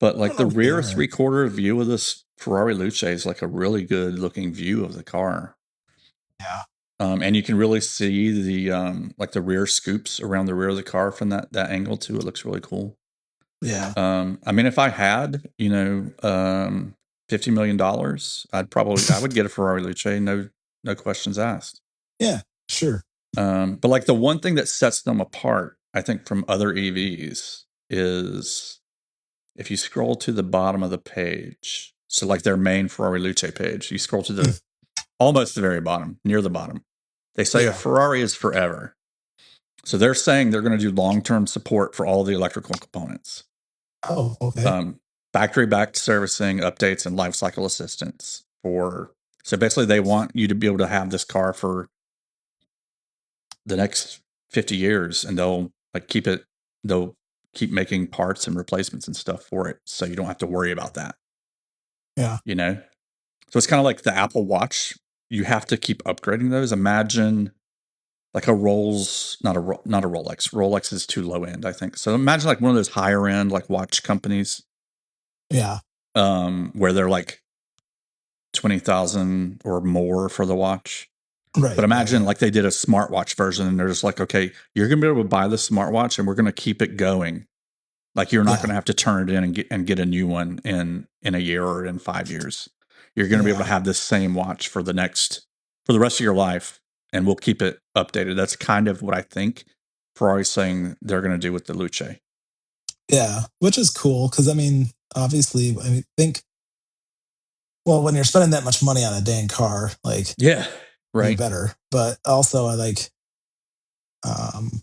But I like don't the know if they rear are. 3/4 view of this Ferrari Luce is like a really good looking view of the car. Yeah. And you can really see the like the rear scoops around the rear of the car from that angle too. It looks really cool. Yeah. I mean, if I had, $50 million, I would get a Ferrari Luce, no questions asked. Yeah. Sure. But like the one thing that sets them apart, I think, from other EVs is if you scroll to the bottom of the page. So like their main Ferrari Luce page, you scroll to Mm. the almost the very bottom, near the bottom. They say a Yeah. Ferrari is forever. So they're saying they're going to do long-term support for all the electrical components. Oh, okay. Um, Factory backed servicing, updates, and lifecycle assistance for. So basically, they want you to be able to have this car for the next 50 years, and they'll like keep it. They'll keep making parts and replacements and stuff for it, so you don't have to worry about that. Yeah. You know, so it's kind of like the Apple Watch. You have to keep upgrading those. Imagine like a Rolls, not a Rolex. Rolex is too low end, I think. So imagine like one of those higher end like watch companies, Yeah. where they're like 20,000 or more for the watch. But Right. Yeah. imagine Yeah. like they did a smartwatch version and they're just like, okay, you're going to be able to buy the smartwatch and we're going to keep it going. Like you're not Yeah. going to have to turn it in and get a new one in a year or in 5 years. You're going to be able to Yeah. have this same watch for the rest of your life, and we'll keep it updated. That's kind of what I think Ferrari's saying they're going to do with the Luce. Yeah, which is cool because I mean, obviously, I mean, think well when you're spending that much money on a dang car, like Yeah. do Right. better. But also, I like um,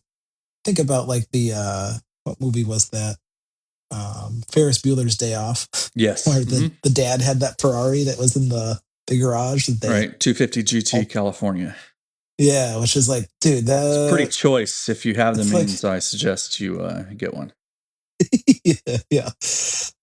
think about like the what movie was that? Ferris Bueller's Day Off, Yes. where the dad had that Ferrari that was in the garage that they Right. 250 GT all California. yeah, which is like, dude, It's pretty that choice. If you have the it's like means, I suggest you get one. yeah, yeah.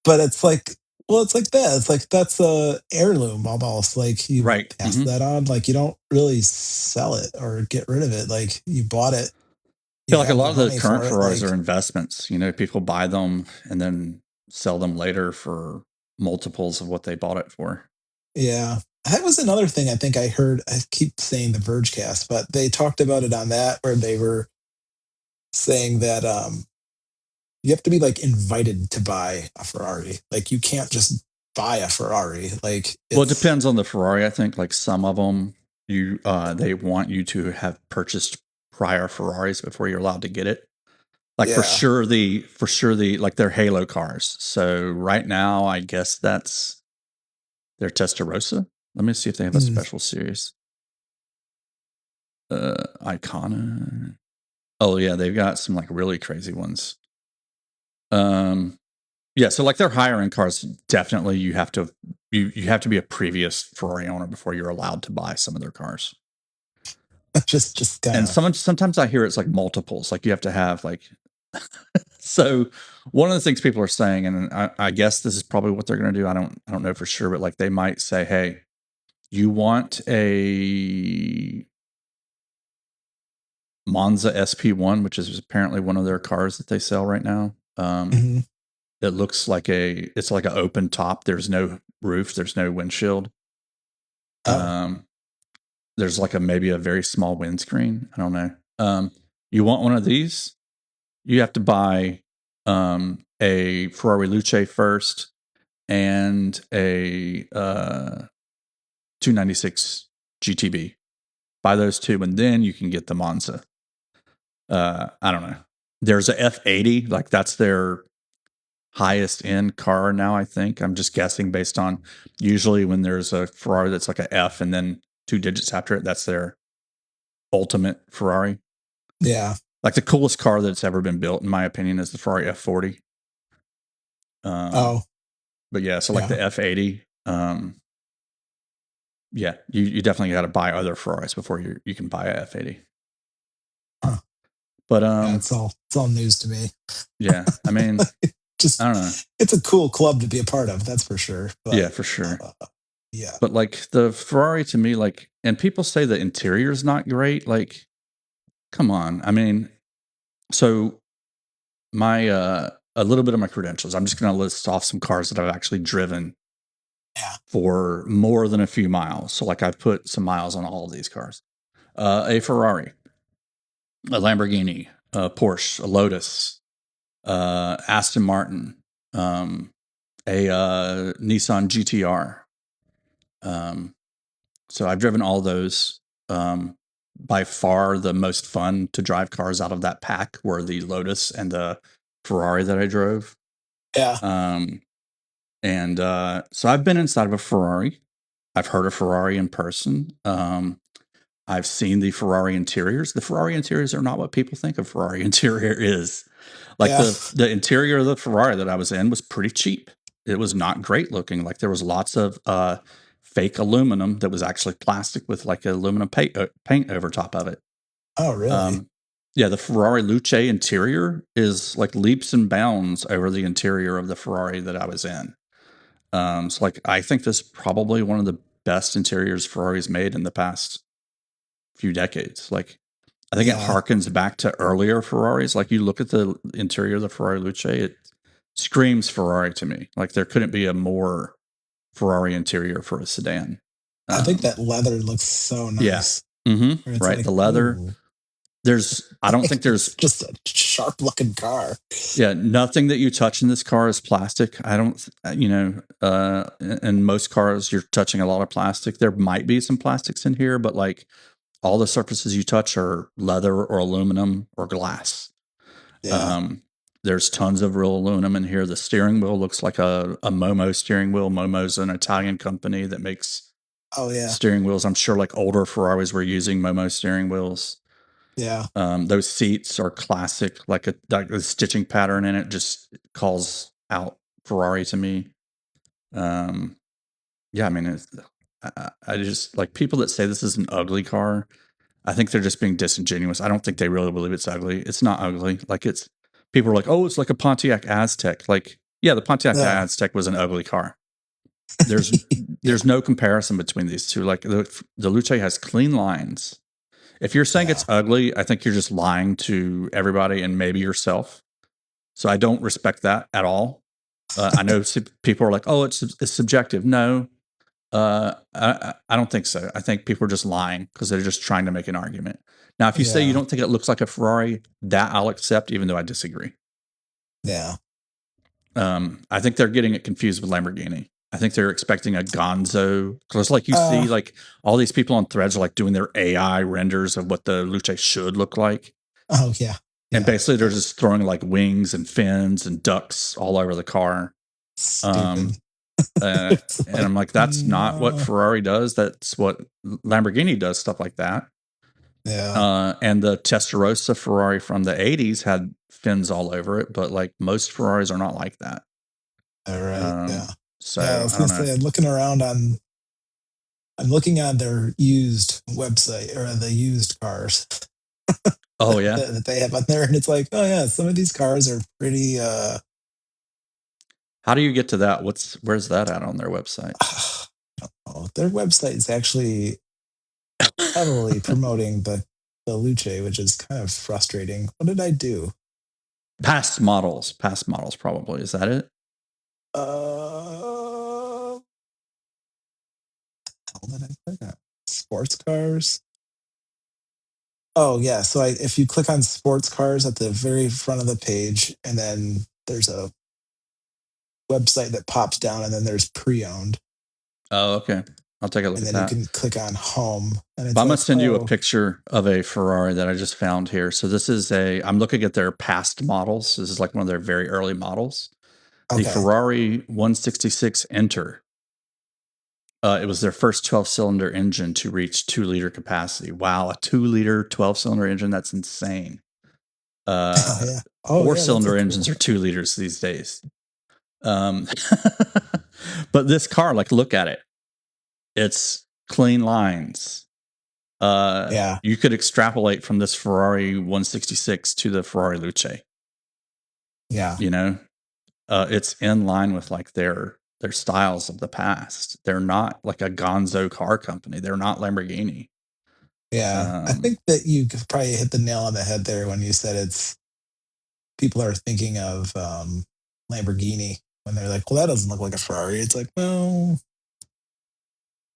But it's like, well, it's like that. It's like that's a heirloom almost. Like you Right. pass that on. Like you don't really sell it or get rid of it. Like you bought it, I you feel like a have lot the of the money current for it. Ferraris are Like investments. People buy them and then sell them later for multiples of what they bought it for. yeah. That was another thing I think I heard. I keep saying the Verge cast, but they talked about it on that where they were saying that you have to be like invited to buy a Ferrari. Like you can't just buy a Ferrari. Like Well, it it's depends on the Ferrari. I think like some of them, they want you to have purchased prior Ferraris before you're allowed to get it. Like yeah. for sure the like they're Halo cars. So right now, I guess that's their Testarossa. Let me see if they have a Mm, special series. Icona. Oh yeah, they've got some like really crazy ones. Um, yeah, so like their higher end cars, definitely you have to be a previous Ferrari owner before you're allowed to buy some of their cars. just kind And of sometimes I hear it's like multiples, like you have to have like so one of the things people are saying, and I guess this is probably what they're going to do. I don't know for sure, but like they might say, hey, you want a Monza SP1, which is apparently one of their cars that they sell right now. mhm. It looks like it's like an open top. There's no roof. There's no windshield. Oh, Um, there's like maybe a very small windscreen. I don't know. You want one of these? You have to buy a Ferrari Luce first and a 296 GTB. Buy those two, and then you can get the Monza. I don't know. There's a F80, like that's their highest end car now. I think I'm just guessing based on usually when there's a Ferrari that's like a F and then two digits after it, that's their ultimate Ferrari. yeah. Like the coolest car that's ever been built, in my opinion, is the Ferrari F40. Um, Oh, but yeah, so like yeah. the F80, yeah, you definitely got to buy other Ferraris before you can buy a F80. Huh. But Yeah, it's all news to me. yeah, I mean, I Just don't know. it's a cool club to be a part of, that's for sure. Yeah, But for sure. yeah, But like the Ferrari to me, like, and people say the interior is not great. Like, come on. I mean, so my a little bit of my credentials. I'm just going to list off some cars that I've actually driven yeah, for more than a few miles. So like I've put some miles on all of these cars. A Ferrari, a Lamborghini, a Porsche, a Lotus, Aston Martin, um, a Nissan GTR. Um, so I've driven all those. By far, the most fun to drive cars out of that pack were the Lotus and the Ferrari that I drove. yeah, Um, and so I've been inside of a Ferrari. I've heard a Ferrari in person. I've seen the Ferrari interiors. The Ferrari interiors are not what people think a Ferrari interior is. Like yeah. the interior of the Ferrari that I was in was pretty cheap. It was not great looking. Like there was lots of fake aluminum that was actually plastic with like aluminum paint over top of it. Oh, really? Um, yeah, the Ferrari Luce interior is like leaps and bounds over the interior of the Ferrari that I was in. So like I think this is probably one of the best interiors Ferrari's made in the past few decades. Like I think it Yeah. harkens back to earlier Ferraris. Like you look at the interior of the Ferrari Luce, it screams Ferrari to me. Like there couldn't be a more Ferrari interior for a sedan. I think Um, that leather looks so yeah. nice. Where it's Right. like, The leather. ooh, I don't think like it's there's, just a sharp looking car. yeah, nothing that you touch in this car is plastic. I don't, in most cars, you're touching a lot of plastic. There might be some plastics in here, but like all the surfaces you touch are leather or aluminum or glass. Yeah. Um, There's tons of real aluminum in here. The steering wheel looks like a Momo steering wheel. Momo's an Italian company that makes Oh yeah. steering wheels. I'm sure like older Ferraris were using Momo steering wheels. Yeah. Those seats are classic, like the stitching pattern in it just calls out Ferrari to me. Yeah, I mean, I just like people that say this is an ugly car. I think they're just being disingenuous. I don't think they really believe it's ugly. It's not ugly. Like it's people are like, oh, it's like a Pontiac Aztec. Like, yeah, the Pontiac Oh. Aztec was an ugly car. There's Yeah. there's no comparison between these two. Like the Luce has clean lines. If you're saying Yeah. it's ugly, I think you're just lying to everybody and maybe yourself. So I don't respect that at all. I know people are like, "Oh, it's subjective." No, I don't think so. I think people are just lying because they're just trying to make an argument. Now, if you say you Yeah. don't think it looks like a Ferrari, that I'll accept, even though I disagree. Yeah. I think they're getting it confused with Lamborghini. I think they're expecting a Gonzo because, like, you see, Uh. like all these people on Threads are like doing their AI renders of what the Luce should look like, Oh yeah. and Yeah. basically they're just throwing like wings and fins and ducks all over the car. Stupid. Um, uh, It's and like I'm like, that's not what no. Ferrari does. That's what Lamborghini does, stuff like that. Yeah. And the Testarossa Ferrari from the 80s had fins all over it, but like most Ferraris are not like that. All right. Yeah. Yeah. I So was I gonna don't know. say, I'm looking around on. I'm looking on their used website or the used cars Oh yeah. that they have on there, and it's like, oh yeah, some of these cars are pretty. How do you get to that? Where's that at on their website? Oh, their website is actually heavily promoting the Luce, which is kind of frustrating. What did I do? Past models, probably. Is that it? How did I click on? Sports cars. Oh yeah, so if you click on sports cars at the very front of the page, and then there's a website that pops down, and then there's pre-owned, Oh, okay. I'll take a look and at then you that. can click on home, and But it's I'm gonna like, send you a oh, picture of a Ferrari that I just found here. So this is I'm looking at their past models. This is like one of their very early models. The okay. Ferrari 166 Enter. It was their first 12-cylinder engine to reach 2-liter capacity. Wow, a 2-liter 12-cylinder engine, that's insane. Oh yeah. Oh yeah, that's a Four-cylinder engines cool. are 2 liters these days. Um, but this car, like, look at it. It's clean lines. Yeah. You could extrapolate from this Ferrari 166 to the Ferrari Luce. Yeah. You know, it's in line with like their styles of the past. They're not like a Gonzo car company. They're not Lamborghini. Yeah. I Um, think that you could probably hit the nail on the head there when you said it's people are thinking of Lamborghini when they're like, well, that doesn't look like a Ferrari. It's like, well,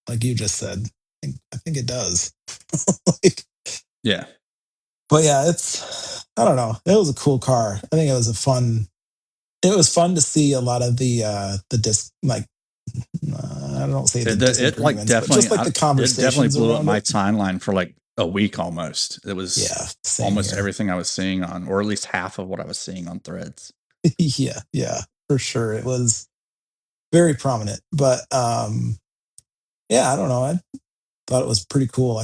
like you just said, I think it does. Like, yeah, but yeah, I don't know. It was a cool car. I think it was fun to see a lot of the disc, like, I don't say the it like disagreements, but just like the it definitely conversations blew up around my it. timeline for like a week almost. It was Yeah, same almost here. everything I was seeing on, or at least half of what I was seeing on Threads. Yeah, yeah, for sure. It was very prominent. But yeah, I don't know. I thought it was pretty cool.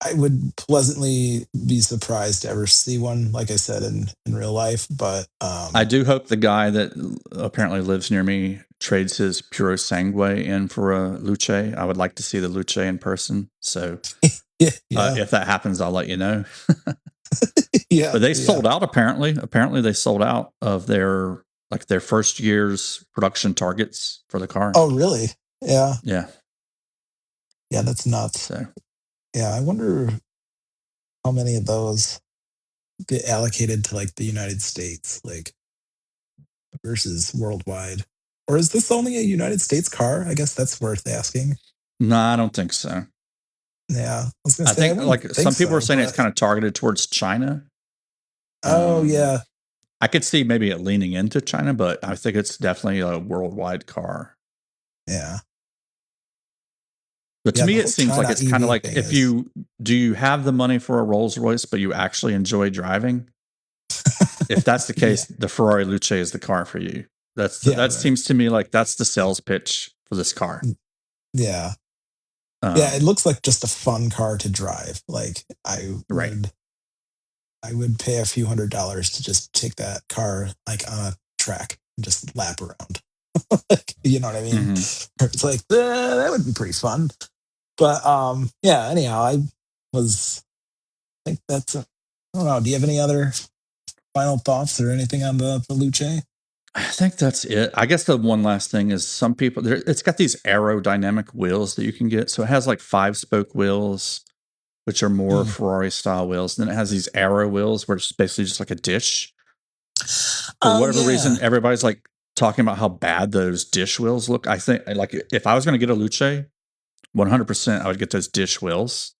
I would pleasantly be surprised to ever see one, like I said, in real life. But I do hope the guy that apparently lives near me trades his Puro Sangue in for a Luce. I would like to see the Luce in person. So yeah, yeah, if that happens, I'll let you know. yeah, But they yeah. sold out apparently. Apparently they sold out of their first year's production targets for the car. Oh, really? Yeah, Yeah. yeah. That's nuts. So Yeah, I wonder how many of those get allocated to like the United States, like versus worldwide. Or is this only a United States car? I guess that's worth asking. no, I don't think so. Yeah, I was gonna I say I think wouldn't like think some people are so, saying it's but kind of targeted towards China. oh Um, yeah, I could see maybe it leaning into China, but I think it's definitely a worldwide car. yeah, But to yeah. The me, it whole seems like China it's kind of EV like thing if is you do you have the money for a Rolls Royce, but you actually enjoy driving, if that's the Yeah. case, the Ferrari Luce is the car for you. Yeah. That Right. seems to me like that's the sales pitch for this car. Yeah. Yeah. It Um, looks like just a fun car to drive. Like right. I would pay a few $100s to just take that car like on a track and just lap around. Like, you know what I mean? Hmm. It's like that would be pretty fun. But yeah, anyhow, was I think that's I don't know. Do you have any other final thoughts or anything on the Luce? I think that's it. I guess the one last thing is some people it's got these aerodynamic wheels that you can get. So it has like 5-spoke wheels, which are more Mm. Ferrari style wheels. And then it has these arrow wheels where it's basically just like a dish. For Oh whatever yeah. reason, everybody's like talking about how bad those dish wheels look. I think like if I was going to get a Luce, 100% I would get those dish wheels.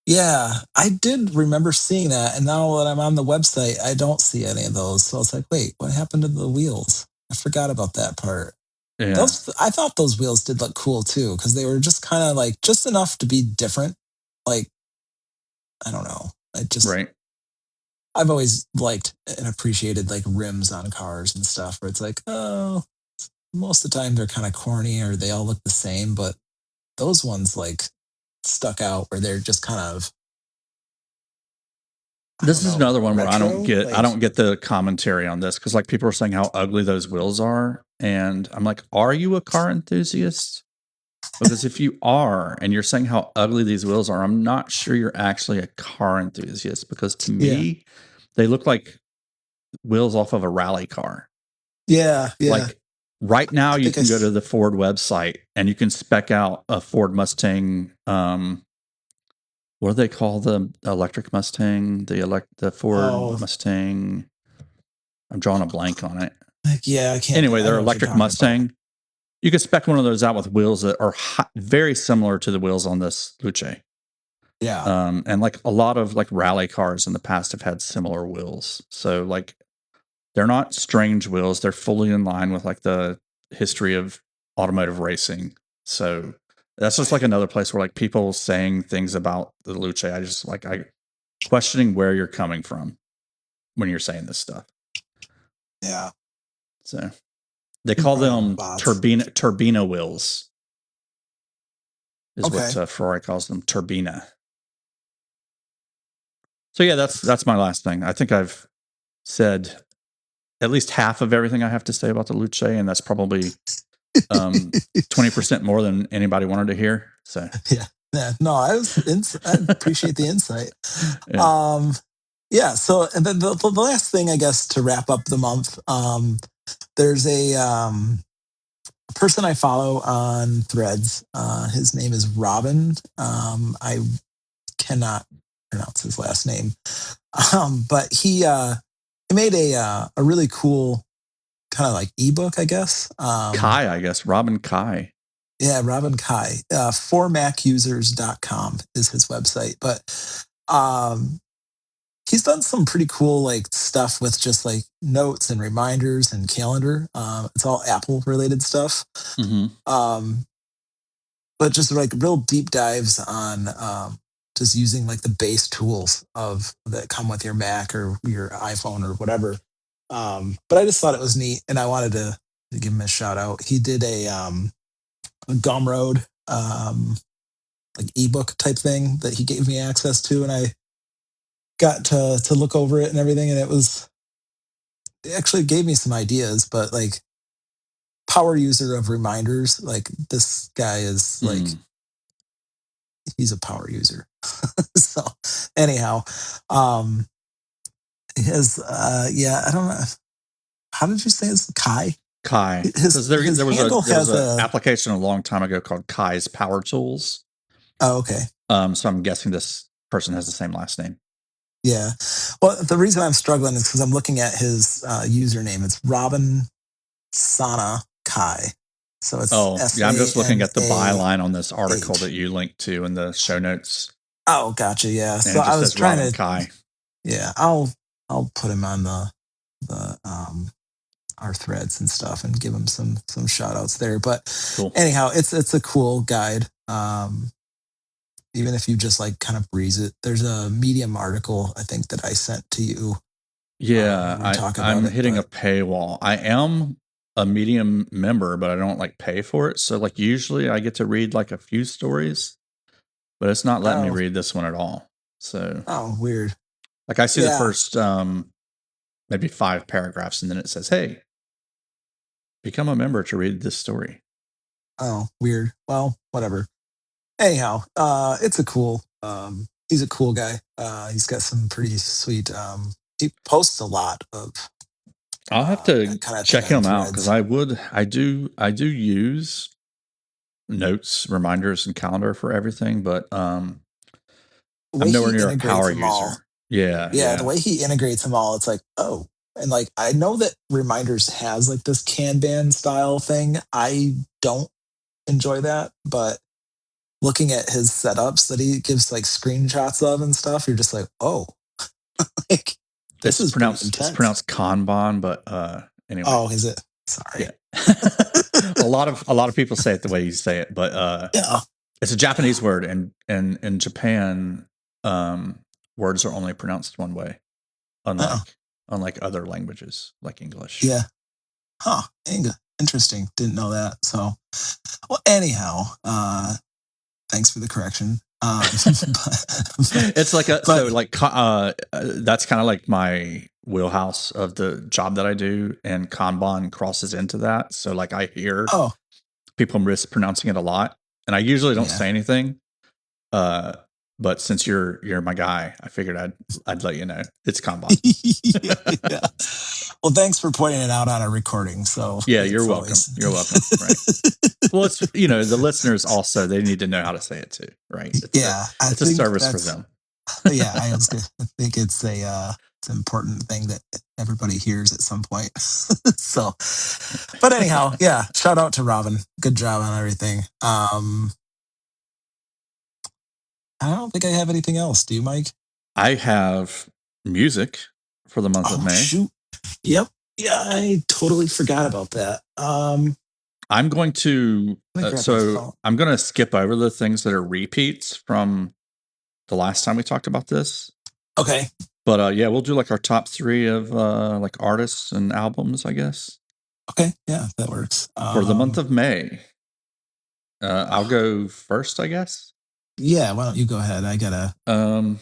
Yeah, I did remember seeing that, and now that I'm on the website, I don't see any of those. So I was like, wait, what happened to the wheels? I forgot about that part. Yeah, Those I thought those wheels did look cool too, because they were just kind of like just enough to be different. Like, I don't know. right. I've always liked and appreciated like rims on cars and stuff where it's like, oh, most of the time they're kind of corny or they all look the same, but those ones like stuck out where they're just kind of, I This don't is know, another one where retro. I Like, don't get the commentary on this because like people are saying how ugly those wheels are, and I'm like, are you a car enthusiast? Because if you are, and you're saying how ugly these wheels are, I'm not sure you're actually a car enthusiast. Because to yeah, me, they look like wheels off of a rally car. yeah, yeah. Like right now, I you think can go to the Ford website and you can spec out a Ford Mustang. What do they call the electric Mustang? The Ford oh, Mustang. I'm drawing a blank on it. like, yeah, I can't think. Anyway, I their know what you're electric talking about. Mustang. You could spec one of those out with wheels that are very similar to the wheels on this Luce. Yeah, And like a lot of like rally cars in the past have had similar wheels. So like they're not strange wheels. They're fully in line with like the history of automotive racing. So that's just like right. another place where like people saying things about the Luce. I questioning where you're coming from when you're saying this stuff. Yeah, So they you're call probably on the them bots. turbina wheels is what Okay. Ferrari calls them, turbina. So yeah, that's my last thing. I think I've said at least half of everything I have to say about the Luce, and that's probably 20% more than anybody wanted to hear. So Yeah. Yeah. No, I appreciate the insight. yeah, Um, yeah. So, and then the last thing, I guess, to wrap up the month, there's a person I follow on Threads. His name is Robin. I cannot pronounce his last name, but he made a really cool kind of like ebook, I guess. Kai, I guess Robin Kai. Yeah, Robin Kai, formacusers.com is his website. But um, he's done some pretty cool like stuff with just like notes and reminders and calendar. It's all Apple related stuff. Hmm. Um, but just like real deep dives on just using like the base tools of that come with your Mac or your iPhone or whatever. But I just thought it was neat and I wanted to give him a shout out. He did a Gumroad like ebook type thing that he gave me access to, and I got to look over it and everything, and it actually gave me some ideas. But like power user of reminders, like this guy is like Mm. he's a power user. So anyhow, um, his yeah, I don't know. How did you say his Kai? Kai, because His handle there was has a a application a long time ago called Kai's Power Tools. oh okay. So I'm guessing this person has the same last name. Yeah. Well, the reason I'm struggling is because I'm looking at his username. It's Robin Sana Kai. So it's Oh S yeah, I'm A just looking N at the A byline on this article H. that you linked to in the show notes, Oh, gotcha. Yeah. and So it I just was says trying Robin to. Kai. Yeah. I'll put him on the our threads and stuff and give him some shout outs there. But Cool. anyhow, it's a cool guide. Even if you just like kind of breeze it, there's a Medium article I think that I sent to you Yeah, when we talk about I'm it. hitting a But paywall. I am a Medium member, but I don't like pay for it. So like usually I get to read like a few stories, but it's not letting me oh, read this one at all. So oh, weird. like I see the Yeah. first maybe 5 paragraphs and then it says, "Hey, become a member to read this story." Oh, weird. Well, whatever. Anyhow, it's a cool. He's a cool guy. He's got some pretty sweet. He posts a lot of I'll have to kind of thing check on him out because threads. I do use notes, reminders, and calendar for everything, but The I'm way nowhere he near a integrates power them all, user. Yeah, yeah, the yeah. way he integrates them all, it's like, oh, and like I know that Reminders has like this Kanban style thing. I don't enjoy that, but looking at his setups that he gives like screenshots of and stuff, you're just like, oh, like this is pretty It's intense. pronounced Kanban, but anyway, Oh, is it? Sorry. yeah. A lot of people say it the way you say it, but Yeah. it's a Japanese word, and in Japan, words are only pronounced one way, Oh, unlike other languages like English. yeah. Huh. Interesting. Didn't know that. So, well, anyhow, thanks for the correction. It's like but that's kind of like my wheelhouse of the job that I do, and Kanban crosses into that. So like I hear oh, people mispronouncing it a lot, and I usually don't yeah. say anything. Uh, but since you're my guy, I figured I'd let you know it's Kanban. Yeah, yeah. Well, thanks for pointing it out on a recording. So Yeah, you're it's welcome. always, You're welcome. Right. Well, it's the listeners also they need to know how to say it too, right? yeah, I It's a think service for that's, them. yeah, I think it's an important thing that everybody hears at some point. So, but anyhow, yeah, shout out to Robin. Good job on everything. I don't think I have anything else. Do you, Mike? I have music for the month of Oh May. shoot. Yep. Yeah, I totally forgot about that. I'm going to Let me grab my phone. I'm going to skip over the things that are repeats from the last time we talked about this. Okay. But yeah, we'll do like our top 3 of like artists and albums, I guess, Okay. Yeah, that works. for the month of May. I'll go first, I guess. Yeah, why don't you go ahead? I gotta. Um,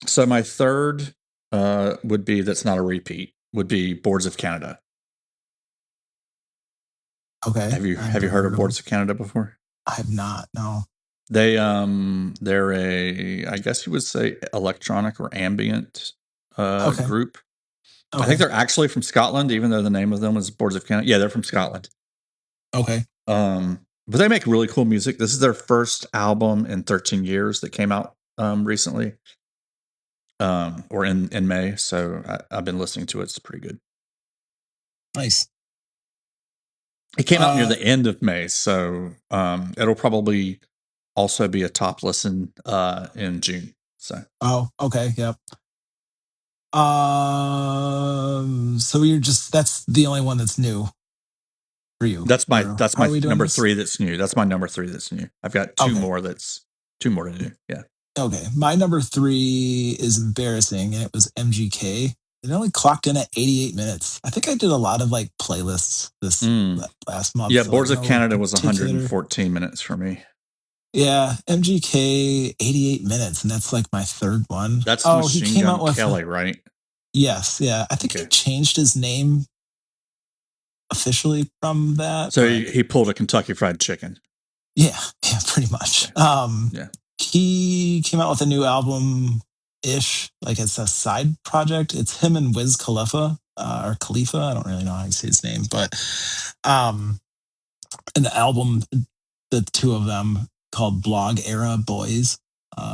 so my third would be that's not a repeat would be Boards of Canada. Okay. I've Have you never heard heard of of them. Boards of Canada before? I have not. No. They're a I guess you would say electronic or ambient Okay. group. I think Okay. they're actually from Scotland, even though the name of them was Boards of Canada. Yeah, they're from Scotland. Okay. But they make really cool music. This is their first album in 13 years that came out recently, or in May. So I've been listening to it. It's pretty good. Nice. It came out near Uh. the end of May, so it'll probably also be a top listen in June. So Oh. Okay. Yep. So you're just that's the only one that's new for you, or that's how my are we doing number this? 3 that's new. That's my number 3 that's new. I've got Okay. two more to do. Yeah. Okay. My number three is embarrassing, and it was MGK. It only clocked in at 88 minutes. I think I did a lot of like playlists this Mm. last month, Yeah, so like Boards of no Canada was particular. 114 minutes for me. Yeah, MGK 88 minutes, and that's like my third one. That's Oh, he Machine came Gun out with Kelly, right? yes, yeah. I think he Okay. changed his name officially from that, So but he pulled a Kentucky Fried Chicken. yeah, yeah, pretty much. Okay. Yeah. He came out with a new album ish, like it's a side project. It's him and Wiz Khalifa, or Khalifa. I don't really know how you say his name, but um, an album, the two of them called Blog Era Boys,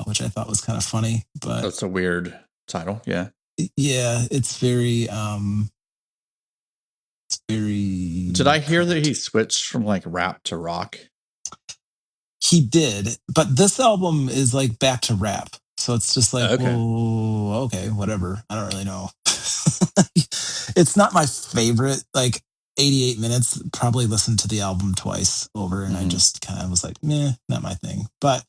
which I thought was kind of funny. But That's a weird title. Yeah. yeah, it's Did very I hear that he current. switched from like rap to rock? He did, but this album is like back to rap. So it's just like, Okay. well, okay, whatever. I don't really know. It's not my favorite. Like 88 minutes, probably listened to the album twice over, and I Hmm. just kind of was like, meh, not my thing. But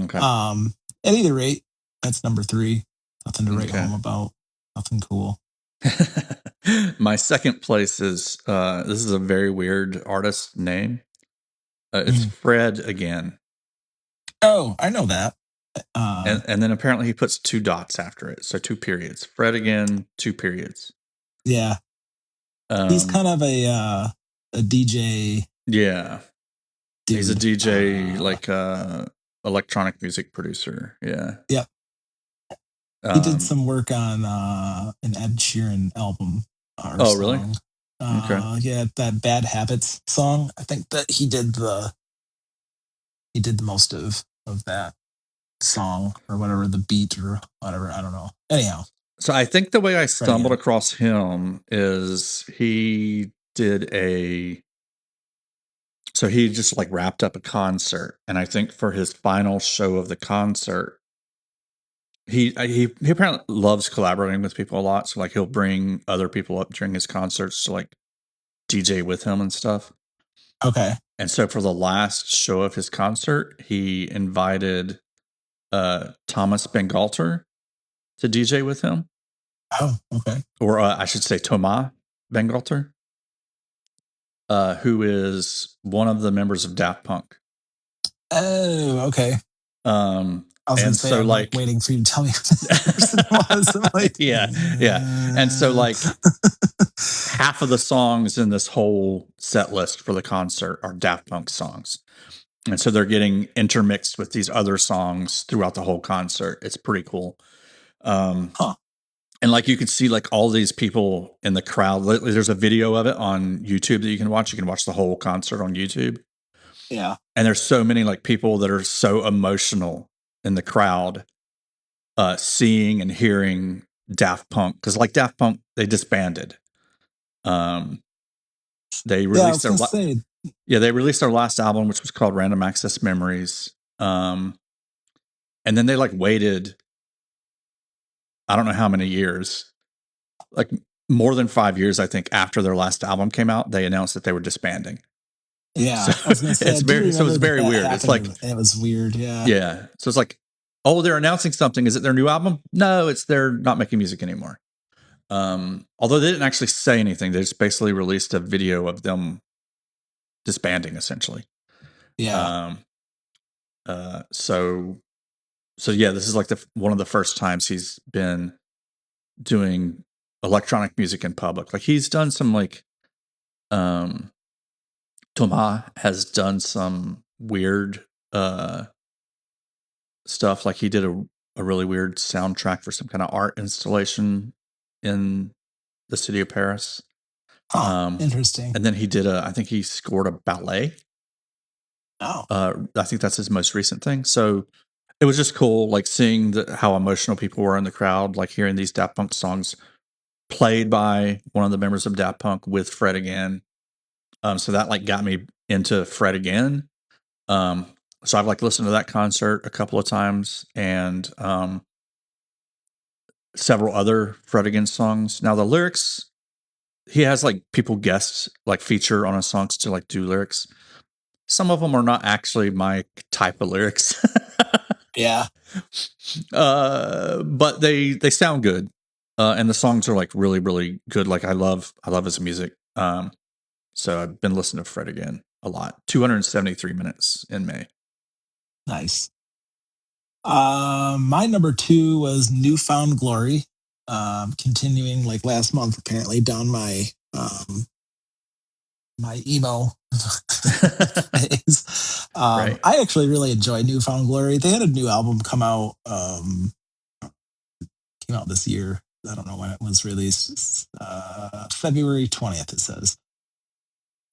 Okay. um, at either rate, that's number three. Nothing to write Okay. home about. Nothing cool. My second place is this is a very weird artist name. It's Mm. Fred again, Oh, I know that. Uh, and then apparently he puts two dots after it, so two periods. Fred again, two periods. yeah, he's Um, kind of a DJ yeah, he's a dude. DJ, like electronic music producer. Yeah. Yep, he did Um, some work on an Ed Sheeran album or oh, really? song. Okay. Yeah, that Bad Habits song. I think that he did the most of that song or whatever, the beat or whatever. I don't know. Anyhow, So I think the way I right stumbled again. across him is he did a so he just like wrapped up a concert, and I think for his final show of the concert, he apparently loves collaborating with people a lot. So like he'll bring other people up during his concerts to like DJ with him and stuff. Okay. And so for the last show of his concert, he invited Thomas Bangalter to DJ with him, Oh, okay. or I should say Thomas Bangalter, who is one of the members of Daft Punk. Oh, okay. Um, I was gonna and say so I'm like like waiting for you to tell me who this person was. I'm like, yeah, yeah. And so like half of the songs in this whole set list for the concert are Daft Punk songs. And so they're getting intermixed with these other songs throughout the whole concert. It's pretty cool. Um, huh? and like you can see like all these people in the crowd. There's a video of it on YouTube that you can watch. You can watch the whole concert on YouTube. Yeah, And there's so many like people that are so emotional in the crowd, seeing and hearing Daft Punk, because like Daft Punk, they disbanded. Um, they yeah. I released was their gonna say, yeah, they released their last album, which was called Random Access Memories. And then they like waited, I don't know how many years, like more than 5 years, I think, after their last album came out, they announced that they were disbanding. So yeah. I was gonna say, I do it's remember that very that weird. It's happened. like, And it was weird. Yeah, yeah. So it's like, oh, they're announcing something. Is it their new album? No, it's they're not making music anymore. Although they didn't actually say anything, they just basically released a video of them disbanding essentially. yeah. Um, uh, so so yeah, this is like the one of the first times he's been doing electronic music in public. Like he's done some like um Thomas has done some weird stuff. Like he did a really weird soundtrack for some kind of art installation in the city of Paris. Huh? Um Interesting. and then he did I think he scored a ballet. Oh, I think that's his most recent thing. So it was just cool, like seeing how emotional people were in the crowd, like hearing these Daft Punk songs played by one of the members of Daft Punk with Fred again. So that like got me into Fred again. Um, so I've like listened to that concert a couple of times and several other Fred again songs. Now the lyrics, he has like people guests like feature on his songs to like do lyrics. Some of them are not actually my type of lyrics. yeah. But they sound good. And the songs are like really good. Like I love his music. So I've been listening to Fred again a lot. 273 minutes in May. Nice. My number two was Newfound Glory. Continuing like last month, apparently down my emo phase. Right. I actually really enjoy Newfound Glory. They had a new album came out this year. I don't know when it was released. February 20th, it says.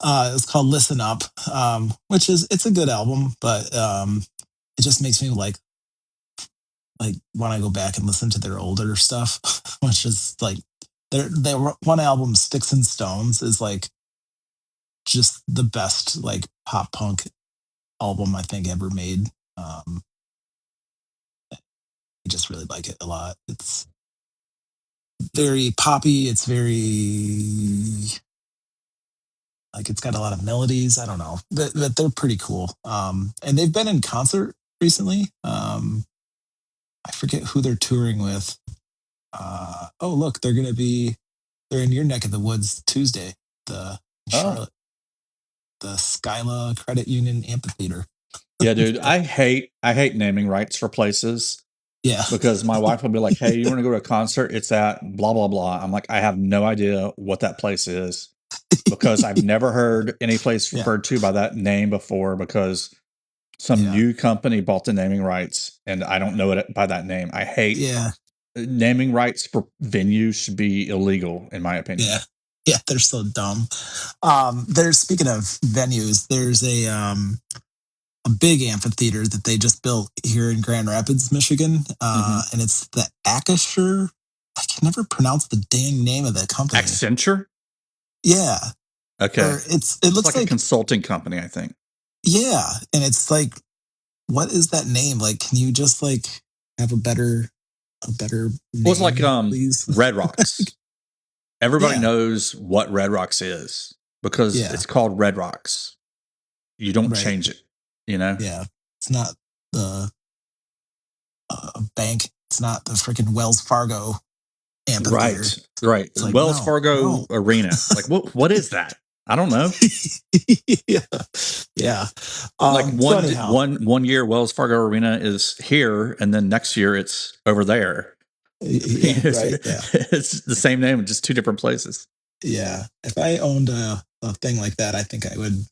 It's called Listen Up, which is it's a good album, but it just makes me like want to go back and listen to their older stuff, which is like their one album, Sticks and Stones, is like just the best like pop punk album I think ever made. I just really like it a lot. It's very poppy. It's very like it's got a lot of melodies. I don't know, but they're pretty cool. And they've been in concert recently. I forget who they're touring with. Oh, look, they're gonna be. they're in your neck of the woods Tuesday, the in Oh, Charlotte, the Skyla Credit Union Amphitheater. yeah, dude. I hate naming rights for places Yeah. because my wife will be like, "Hey, you want to go to a concert? It's at blah blah blah." I'm like, I have no idea what that place is because I've never heard any place Yeah. referred to by that name before because some Yeah. new company bought the naming rights and I don't know it by that name. I hate Yeah. naming rights for venues should be illegal in my opinion. Yeah. Yeah. They're so dumb. There's speaking of venues, there's a big amphitheater that they just built here in Grand Rapids, Michigan. Hmm. And it's the Acrisure. I can never pronounce the dang name of the company. Accenture? Yeah. Okay. Or it It's looks like a like, consulting company, I think. yeah. And it's like, what is that name? Like, can you just like have a better Well, it's like name, please? Red Rocks. Everybody Yeah. knows what Red Rocks is because Yeah. it's called Red Rocks. You don't Right. change it, you know? Yeah. It's not the bank. It's not the freaking Wells Fargo amphitheater. Right. Right. It's like, Wells no, Fargo no. Arena. Like what is that? I don't know. Yeah. Yeah. Like So anyhow, one year Wells Fargo Arena is here and then next year it's over there. yeah, it's, right. Yeah. it's the same name, just two different places. Yeah. If I owned a thing like that, I think I would,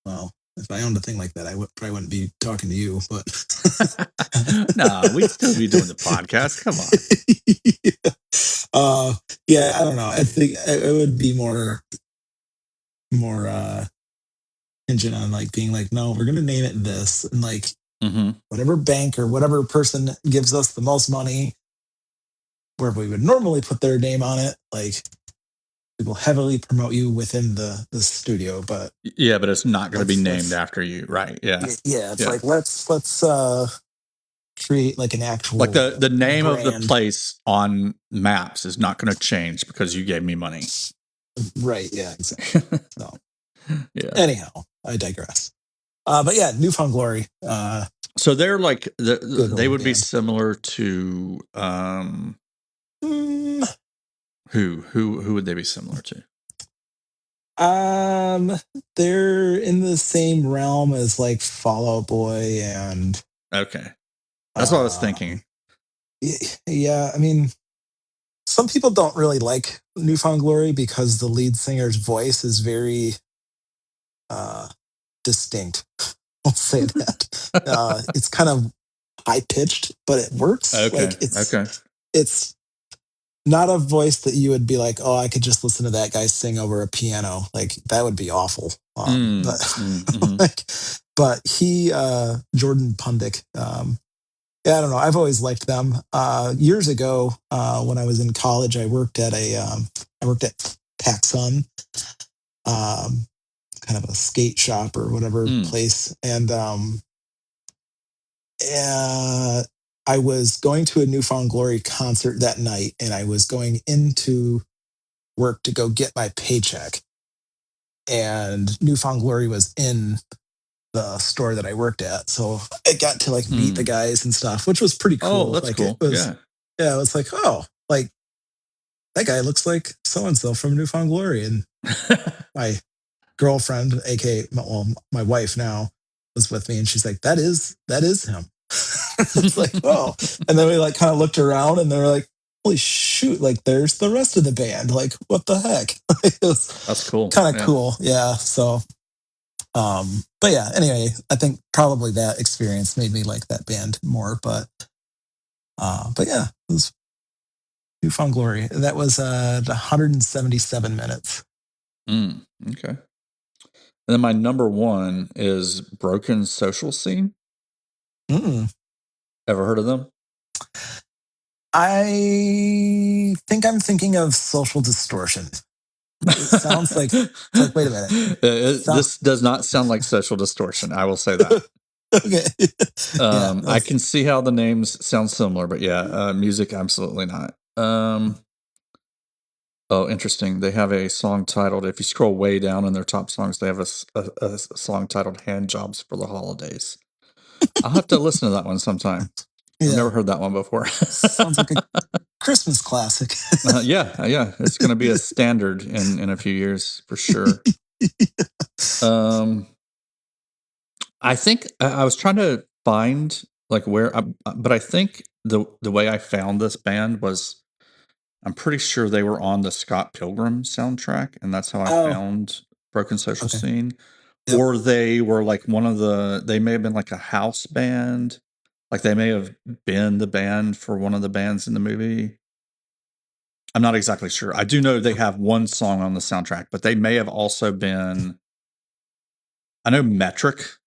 well, if I owned a thing like that, I probably wouldn't be talking to you, but Nah, we'd still be doing the podcast. Come on. yeah. Yeah, I don't know. I think it would be more hinging on like being like, no, we're gonna name it this, and like Hmm. whatever bank or whatever person gives us the most money, where we would normally put their name on it, like we will heavily promote you within the studio. But Yeah, but it's not going to be named let's after you, right? Yeah, yeah, it's yeah. like let's create like an Like actual the name of the brand. place on maps is not going to change because you gave me money. Right, yeah, exactly. So Yeah. anyhow, I digress. But yeah, Newfound Glory. So they're like Good they old would be band. similar to Mm, who would they be similar to? um, they're in the same realm as like Fall Out Boy and Okay, that's what I was um, thinking. yeah. I mean, some people don't really like Newfound Glory because the lead singer's voice is very uh distinct. I'll say that. It's kind of high pitched, but it works. Okay, Like it's okay. it's not a voice that you would be like, oh, I could just listen to that guy sing over a piano. Like that would be awful. But Mm-hmm. like, but he, Jordan Pundick, yeah, I don't know. I've always liked them. Years ago, when I was in college, I worked at PacSun, um, kind of a skate shop or whatever Mm, place, and I was going to a Newfound Glory concert that night, and I was going into work to go get my paycheck. And Newfound Glory was in the store that I worked at. So I got to like meet the mm. guys and stuff, which was pretty Oh, cool. that's Like it cool. was, Yeah. yeah, it was like, oh, like that guy looks like so and so from Newfound Glory. And my girlfriend, aka my wife now, was with me, and she's like, that is him. It's like, oh, and then we like kind of looked around, and they were like, holy shoot, like there's the rest of the band. Like, what the heck? It That's was cool. kind of Yeah. cool, yeah. So, but yeah. Anyway, I think probably that experience made me like that band more. But yeah, it was Newfound Glory. That was 177 minutes. Okay. And then my number one is Broken Social Scene. Mm. Ever heard of them? I think I'm thinking of Social Distortion. It sounds like it's like, wait a minute. Sound, This does not sound like Social Distortion. I will say that. okay. Yeah. I can see how the names sound similar, but yeah, music absolutely not. Oh, interesting. They have a song titled. If you scroll way down in their top songs, they have a song titled "Hand Jobs for the Holidays." I'll have to listen to that one sometime. I've Yeah. never heard that one before. Sounds like a Christmas classic. Yeah, it's gonna be a standard in a few years for sure. Um, I think I was trying to find like where, but I think the way I found this band was I'm pretty sure they were on the Scott Pilgrim soundtrack, and that's how I Oh, found Broken Social okay. Scene. Yep. Or they were like they may have been like a house band. Like they may have been the band for one of the bands in the movie. I'm not exactly sure. I do know they have one song on the soundtrack, but they may have also been. I know Metric's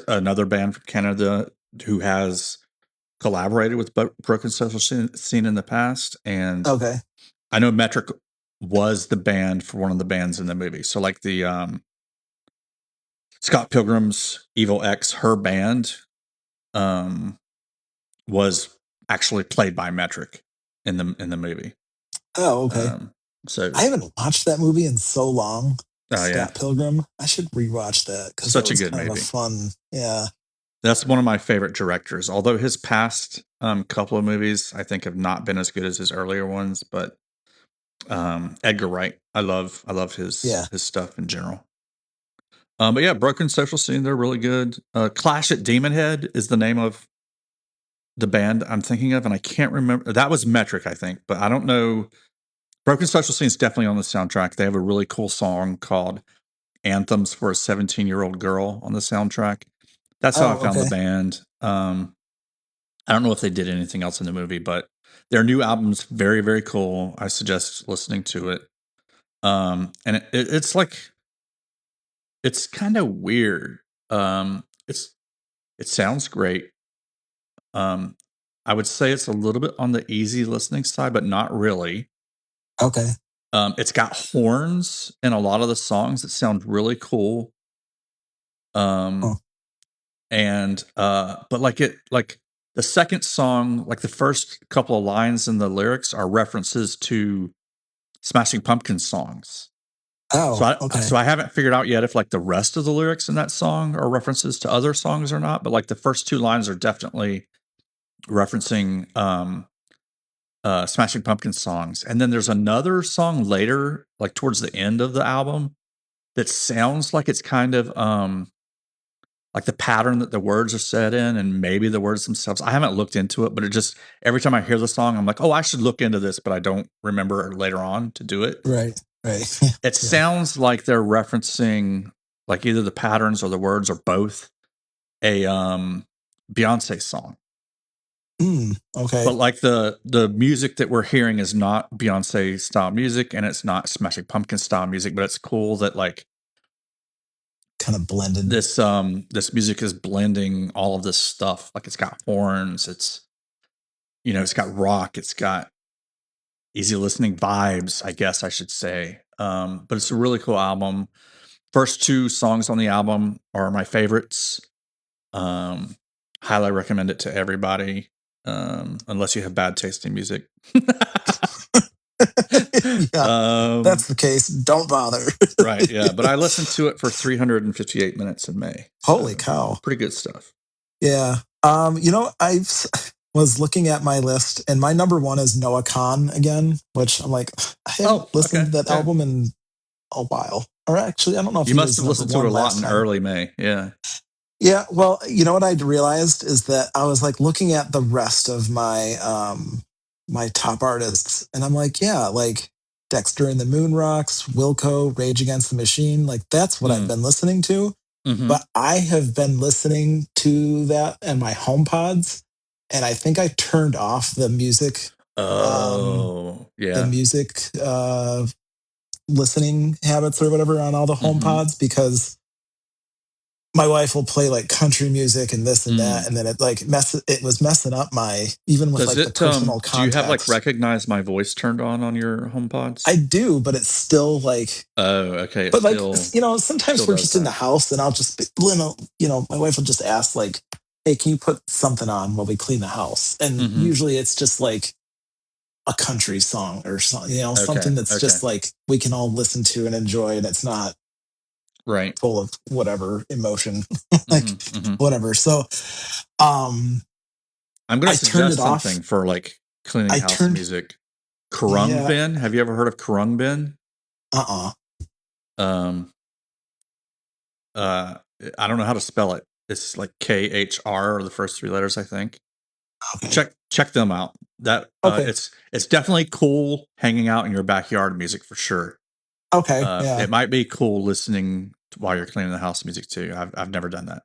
another band from Canada who has collaborated with Broken Social Scene in the past, and Okay. I know Metric was the band for one of the bands in the movie. So like the Scott Pilgrim's Evil X, her band um, was actually played by Metric in the movie. Oh, okay. Um, so I haven't watched that movie in so long. oh yeah, Scott Pilgrim. I should rewatch that because that such a was good kind of a movie. fun. Yeah. That's one of my favorite directors. Although his past couple of movies I think have not been as good as his earlier ones, but Edgar Wright, I love Yeah. his stuff in general. But yeah, Broken Social Scene, they're really good. Clash at Demon Head is the name of the band I'm thinking of, and I can't remember. That was Metric, I think, but I don't know. Broken Social Scene is definitely on the soundtrack. They have a really cool song called Anthems for a 17-year-old Girl on the soundtrack. That's how I Oh, found the okay. band. I don't know if they did anything else in the movie, but their new album's very, very cool. I suggest listening to it. And it's like it's kind of weird. It sounds great. Um, I would say it's a little bit on the easy listening side, but not really. Okay. It's got horns in a lot of the songs that sound really cool. Oh, Um, and but like the second song, like the first couple of lines in the lyrics are references to Smashing Pumpkins songs. oh, okay. So I haven't figured out yet if like the rest of the lyrics in that song are references to other songs or not, but like the first two lines are definitely referencing Smashing Pumpkins songs. And then there's another song later, like towards the end of the album, that sounds like it's kind of like the pattern that the words are set in, and maybe the words themselves. I haven't looked into it, but it just every time I hear the song, I'm like, oh, I should look into this, but I don't remember later on to do it. Right. Right. It Yeah. sounds like they're referencing like either the patterns or the words or both a Beyonce song. Okay. But like the music that we're hearing is not Beyonce style music, and it's not Smashing Pumpkin style music, but it's cool that like Kind of blended. this music is blending all of this stuff. Like it's got horns, it's got rock, it's got easy listening vibes, I guess I should say. But it's a really cool album. First two songs on the album are my favorites. Um, Highly recommend it to everybody, unless you have bad taste in music. Yeah. That's um, the case. Don't bother. right, yeah. But I listened to it for 358 minutes in May, Holy so cow. pretty good stuff. Yeah. Was looking at my list and my number one is Noah Khan again, which I'm like, I haven't Oh, listened okay, to that yeah. album in a while. Or actually, I don't know if You he must was have number listened to it one a lot last in time. early May. Yeah. Yeah, well, you know what I realized is that I was like looking at the rest of my top artists, and I'm like, yeah, like Dexter and the Moon Rocks, Wilco, Rage Against the Machine, like that's what I've Mm. been listening to. Hmm. But I have been listening to that in my home pods, and I think I turned off um Oh, the yeah. music listening habits or whatever on all the home Hmm. pods because my wife will play like country music and this and that, Mm. and then it was messing up my even with Does like the it? personal Do you have like context. recognize my voice turned on your I HomePods? do, but it's still like, Oh, okay. It but like still sometimes we're does just in the that. house and I'll just be, my wife will just ask like, hey, can you put something on while we clean the house? And Hmm. usually it's just like a country song or something, Okay. something that's Okay. just like we can all listen to and enjoy, and it's not Right. full of whatever emotion, like Hmm. Hmm. whatever. So um I'm going I to turned it suggest off. something for like cleaning I house turned music. Yeah. Bin. Have you ever heard of Bin? Uh-uh. Um, uh, I don't know how to spell it. It's like KHR or the first three letters, I think. Okay. Check them out. That Okay. it's definitely cool hanging out in your backyard music for sure. Okay. Yeah. It might be cool listening while you're cleaning the house music too. I've never done that,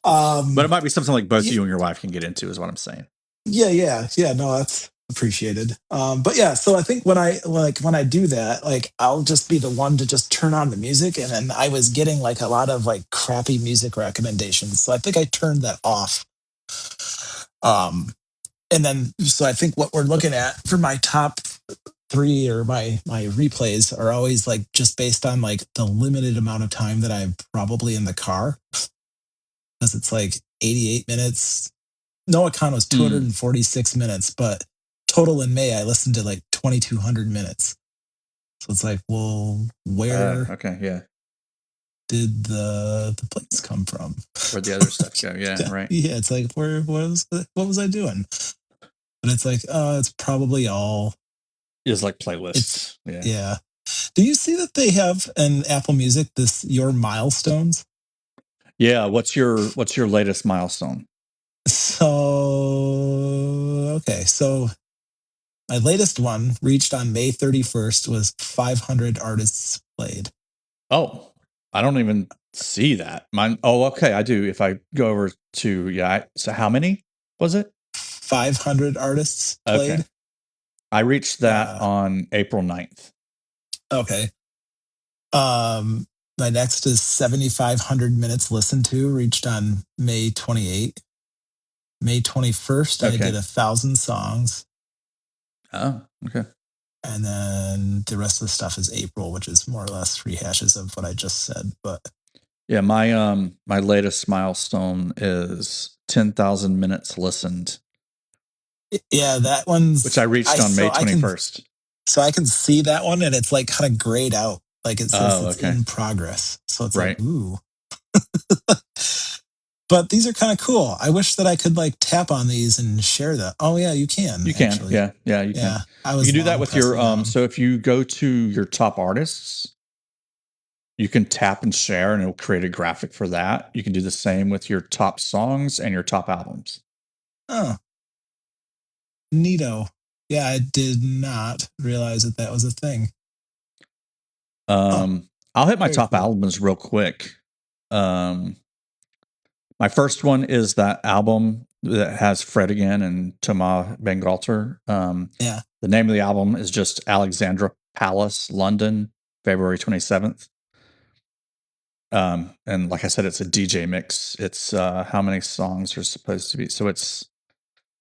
Okay. but it might be something like both Yeah, you and your wife can get into, is what I'm saying. yeah. No, that's appreciated. But yeah, so I think when I do that, like I'll just be the one to just turn on the music, and then I was getting like a lot of like crappy music recommendations, so I think I turned that off. Um, and then so I think what we're looking at for my top three or my replays are always like just based on like the limited amount of time that I'm probably in the car, because it's like 88 minutes. No account was Mm. 246 minutes, but total in May, I listened to like 2,200 minutes. So it's like, well, where Okay. Yeah. did the plays come from? Where'd the other stuff go? Yeah. Right. Yeah, it's like, what was I doing? But it's like, it's probably all, Is like it's, playlists. Yeah. yeah. Do you see that they have in Apple Music this your milestones? Yeah. What's your latest milestone? So, okay. So my latest one reached on May 31st was 500 artists played. Oh, I don't even see that. Mine. Oh, okay. I do. If I go over to, so how many was it? 500 artists Okay. played. I reached that Uh, on April 9th. okay. Um, my next is 7,500 minutes listened to, reached on May 28th. May 21st, I did Okay. 1,000 songs. Oh, okay. And then the rest of the stuff is April, which is more or less rehashes of what I just said. But Yeah, my latest milestone is 10,000 minutes listened, yeah, that which I one's reached on May 21st. I can see that one, and it's like kind of grayed out. Like it says Oh, it's okay. in progress. So it's like, Right. ooh. But these are kind of cool. I wish that I could like tap on these and share them. Oh yeah, you can You can. actually. Yeah. Yeah, you can. Yeah, I You was can do that long with your pressing down. so if you go to your top artists, you can tap and share and it'll create a graphic for that. You can do the same with your top songs and your top albums. Oh, neato. Yeah, I did not realize that that was a thing. Oh, I'll hit my very top cool. albums real quick. Um, my first one is that album that has Fred again and Thomas Bangalter. Yeah. The name of the album is just Alexandra Palace, London, February 27th. And like I said, it's a DJ mix. It's how many songs are supposed to be? So it's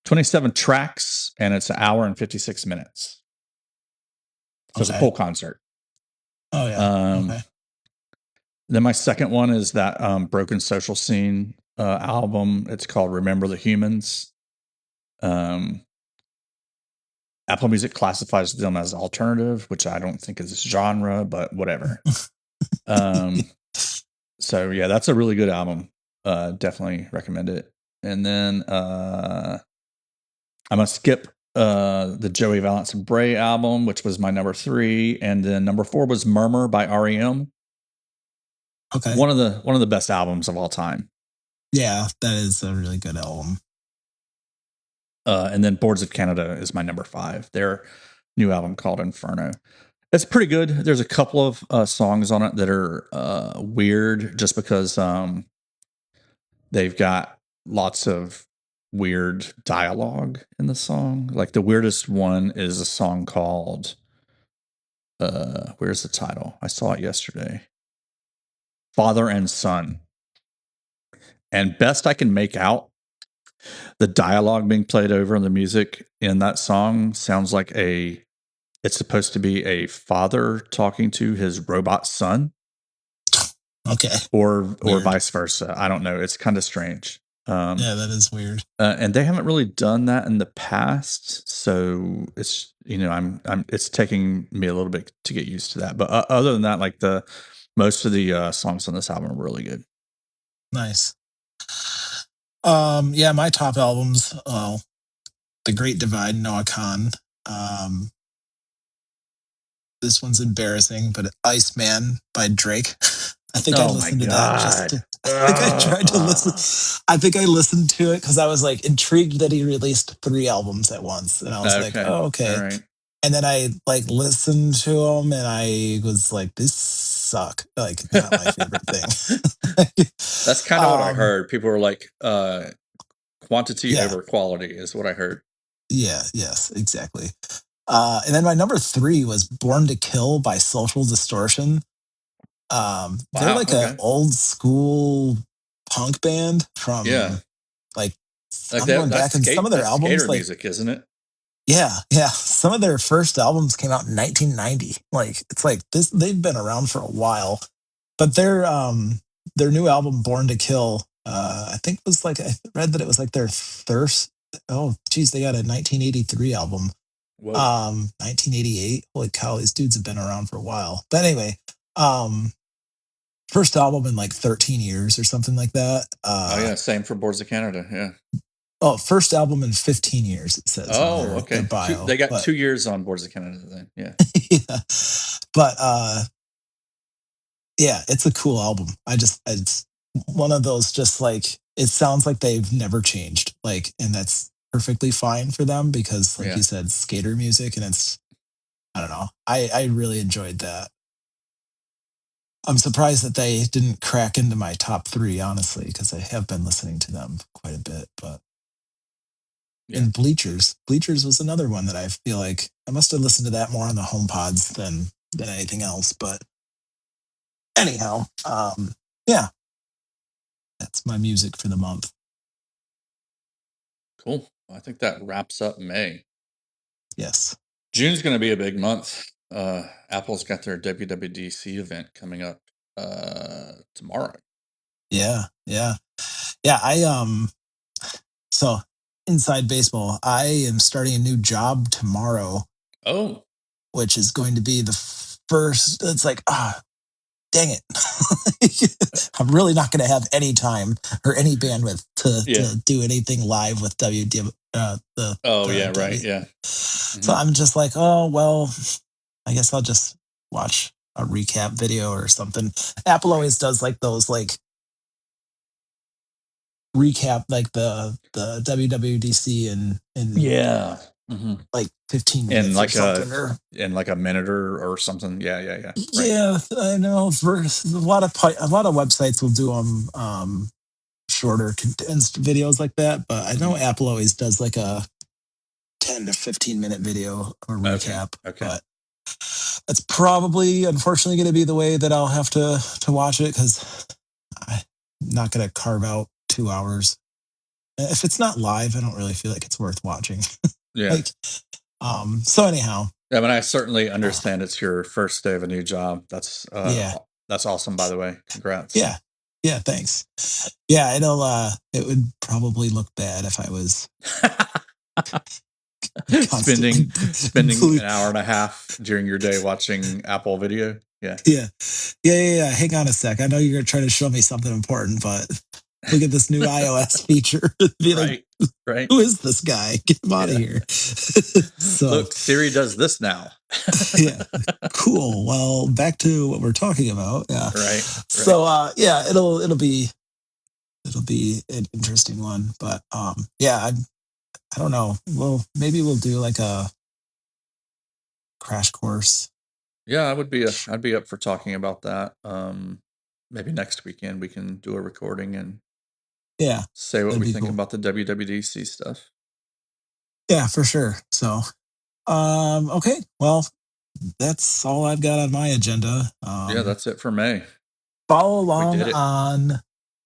27 tracks and it's an hour and 56 minutes. So it's a Okay. full concert. Oh yeah. Um, Okay. then my second one is that Broken Social Scene album. It's called Remember the Humans. Um, Apple Music classifies them as alternative, which I don't think is genre, but whatever. Um, so yeah, that's a really good album. Definitely recommend it. And then I'm gonna skip the Joey Valance and Bray album, which was my number 3, and then number 4 was Murmur by REM. Okay. One of the best albums of all time. Yeah, that is a really good album. And then Boards of Canada is my number 5. Their new album called Inferno. It's pretty good. There's a couple of songs on it that are weird, just because they've got lots of weird dialogue in the song. Like the weirdest one is a song called where's the title? I saw it yesterday. Father and Son. And best I can make out, the dialogue being played over in the music in that song sounds like it's supposed to be a father talking to his robot son, Okay. or Weird. vice versa. I don't know. It's kind of strange. Um, Yeah, that is weird. and they haven't really done that in the past, so it's it's taking me a little bit to get used to that. But other than that, like the most of the songs on this album are really good. Nice. Yeah, my top albums, The Great Divide, Noah Khan. Um, this one's embarrassing, but Iceman by Drake. I think I Oh my listened to that god! I think I tried to listen. I think I listened to it because I was like intrigued that he released 3 albums at once. And I was like, Okay, oh, all okay. right. And then I like listened to them and I was like, this suck. Like, not my favorite thing. That's kind of what I um, heard. People were like, quantity yeah, over quality is what I heard. yeah, yes, exactly. And then my number 3 was Born to Kill by Social Distortion. They're Wow. like a Okay. old school punk band Yeah. from like Like I'm going back and some of their that's skater albums like music, isn't it? yeah, yeah, some of their first albums came out in 1990. Like it's like this they've been around for a while. But their new album Born to Kill I think was like I read that it was like their thirst oh geez, they got a 1983 album. Whoa. 1988. Holy cow, these dudes have been around for a while. But anyway, um first album in like 13 years or something like that. Oh yeah, same for Boards of Canada. Yeah. Oh, first album in 15 years, it says on Oh, their okay. bio. They got But 2 years on Boards of Canada then. Yeah. yeah. But yeah, it's a cool album. It's one of those just like it sounds like they've never changed. Like, and that's perfectly fine for them because like Yeah. you said, skater music and it's I don't know. I really enjoyed that. I'm surprised that they didn't crack into my top 3, honestly, because I have been listening to them quite a bit. But Yeah. and Bleachers was another one that I feel like I must have listened to that more on the home pods than anything else. But anyhow, yeah, that's my music for the month. Cool. Well, I think that wraps up May. Yes. June's going to be a big month. Apple's got their WWDC event coming up tomorrow. Yeah. Yeah. Yeah. So inside baseball, I am starting a new job tomorrow, Oh, which is going to be the first. It's like, dang it. I'm really not going to have any time or any bandwidth yeah. to do anything live with Oh, yeah, the right. W. Yeah. So Hmm. I'm just like, oh, well, I guess I'll just watch a recap video or something. Apple Right. always does like those like recap like the WWDC in Yeah. Hmm. like 15 In minutes or like something or a minute or something. Yeah, yeah, yeah. Right. yeah, I know for a lot of websites will do them shorter condensed videos like that, but I know Hmm. Apple always does like a 10 to 15-minute video or Okay. recap, Okay. but that's probably unfortunately going to be the way that I'll have to watch it cuz I'm not going to carve out 2 hours. If it's not live, I don't really feel like it's worth watching. Yeah. Like so anyhow, I mean, I certainly uh, understand it's your first day of a new job. yeah. That's awesome, by the way. Congrats. Yeah. Yeah, thanks. Yeah, it would probably look bad if I was constantly Spending an hour and a half during your day watching Apple video. Yeah. yeah. Yeah. Hang on a sec. I know you're trying to show me something important, but look at this new iOS feature. Be like, Right. Right. who is this guy? Get him out of Yeah. here. So, Look, Siri does this now. yeah, cool. Well, back to what we're talking about. Yeah. Right. Right. So, yeah, it'll be an interesting one, but yeah, I don't know. Well, maybe we'll do like a crash course. Yeah, I'd be up for talking about that. Maybe next weekend we can do a recording and Yeah, say what that'd we be think cool. about the WWDC stuff. Yeah, for sure. So, okay. Well, that's all I've got on my agenda. Yeah, that's it for May. Follow We along did it. on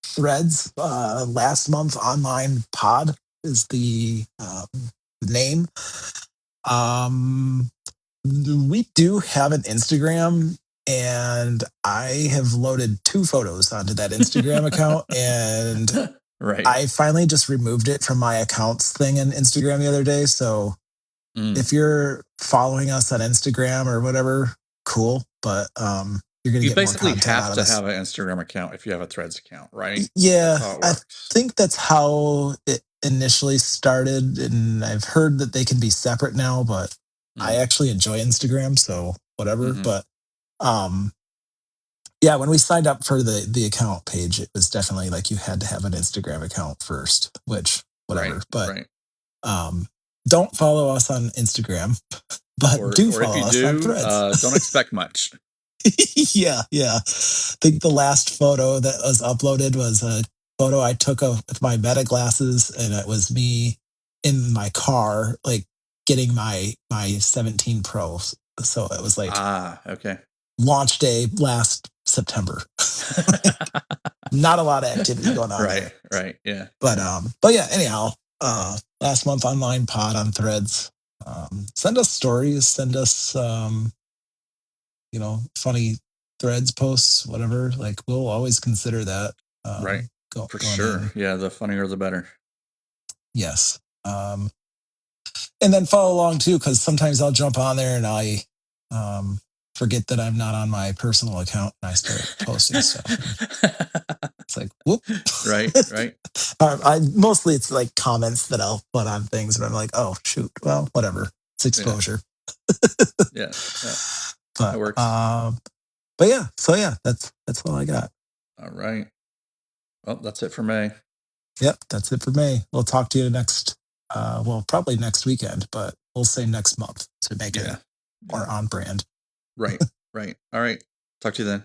Threads. Last month online pod is the name. Um, we do have an Instagram, and I have loaded 2 photos onto that Instagram account, and Right. I finally just removed it from my accounts thing in Instagram the other day. So Mm. if you're following us on Instagram or whatever, cool. But you're gonna You get more basically content have out of to us. have an Instagram account if you have a Threads account, right? That's Yeah, how it I works. think that's how it initially started, and I've heard that they can be separate now, but I Mm. actually enjoy Instagram, so whatever. Mhm. But um yeah, when we signed up for the account page, it was definitely like you had to have an Instagram account first, which Right, whatever. But right. um don't follow us on Instagram, but do Or if follow you us on do, Threads. don't expect much. Yeah, yeah. I think the last photo that was uploaded was a photo I took of with my Meta glasses, and it was me in my car, like getting my 17 Pro. So it was like Ah, okay. launch day last September. Not a lot of activity going on Right, there. right. Yeah, But yeah. yeah, anyhow, last month online pod on Threads. Send us stories, send us funny threads posts, whatever. Like we'll always consider that Right. For going sure. in. Yeah, the funnier the better. Yes. And then follow along too, because sometimes I'll jump on there and I forget that I'm not on my personal account and I start posting stuff. And it's like, whoop. Right, right. I mostly it's like comments that I'll put on things, and I'm like, oh shoot, well, whatever. It's Yeah, exposure. yeah, yeah. That But works. yeah, so yeah, that's all I got. All right. Well, that's it for me. Yep, that's it for me. We'll talk to you next, well, probably next weekend, but we'll say next month to make it Yeah, more yeah. on brand. Right, right. All right. Talk to you then.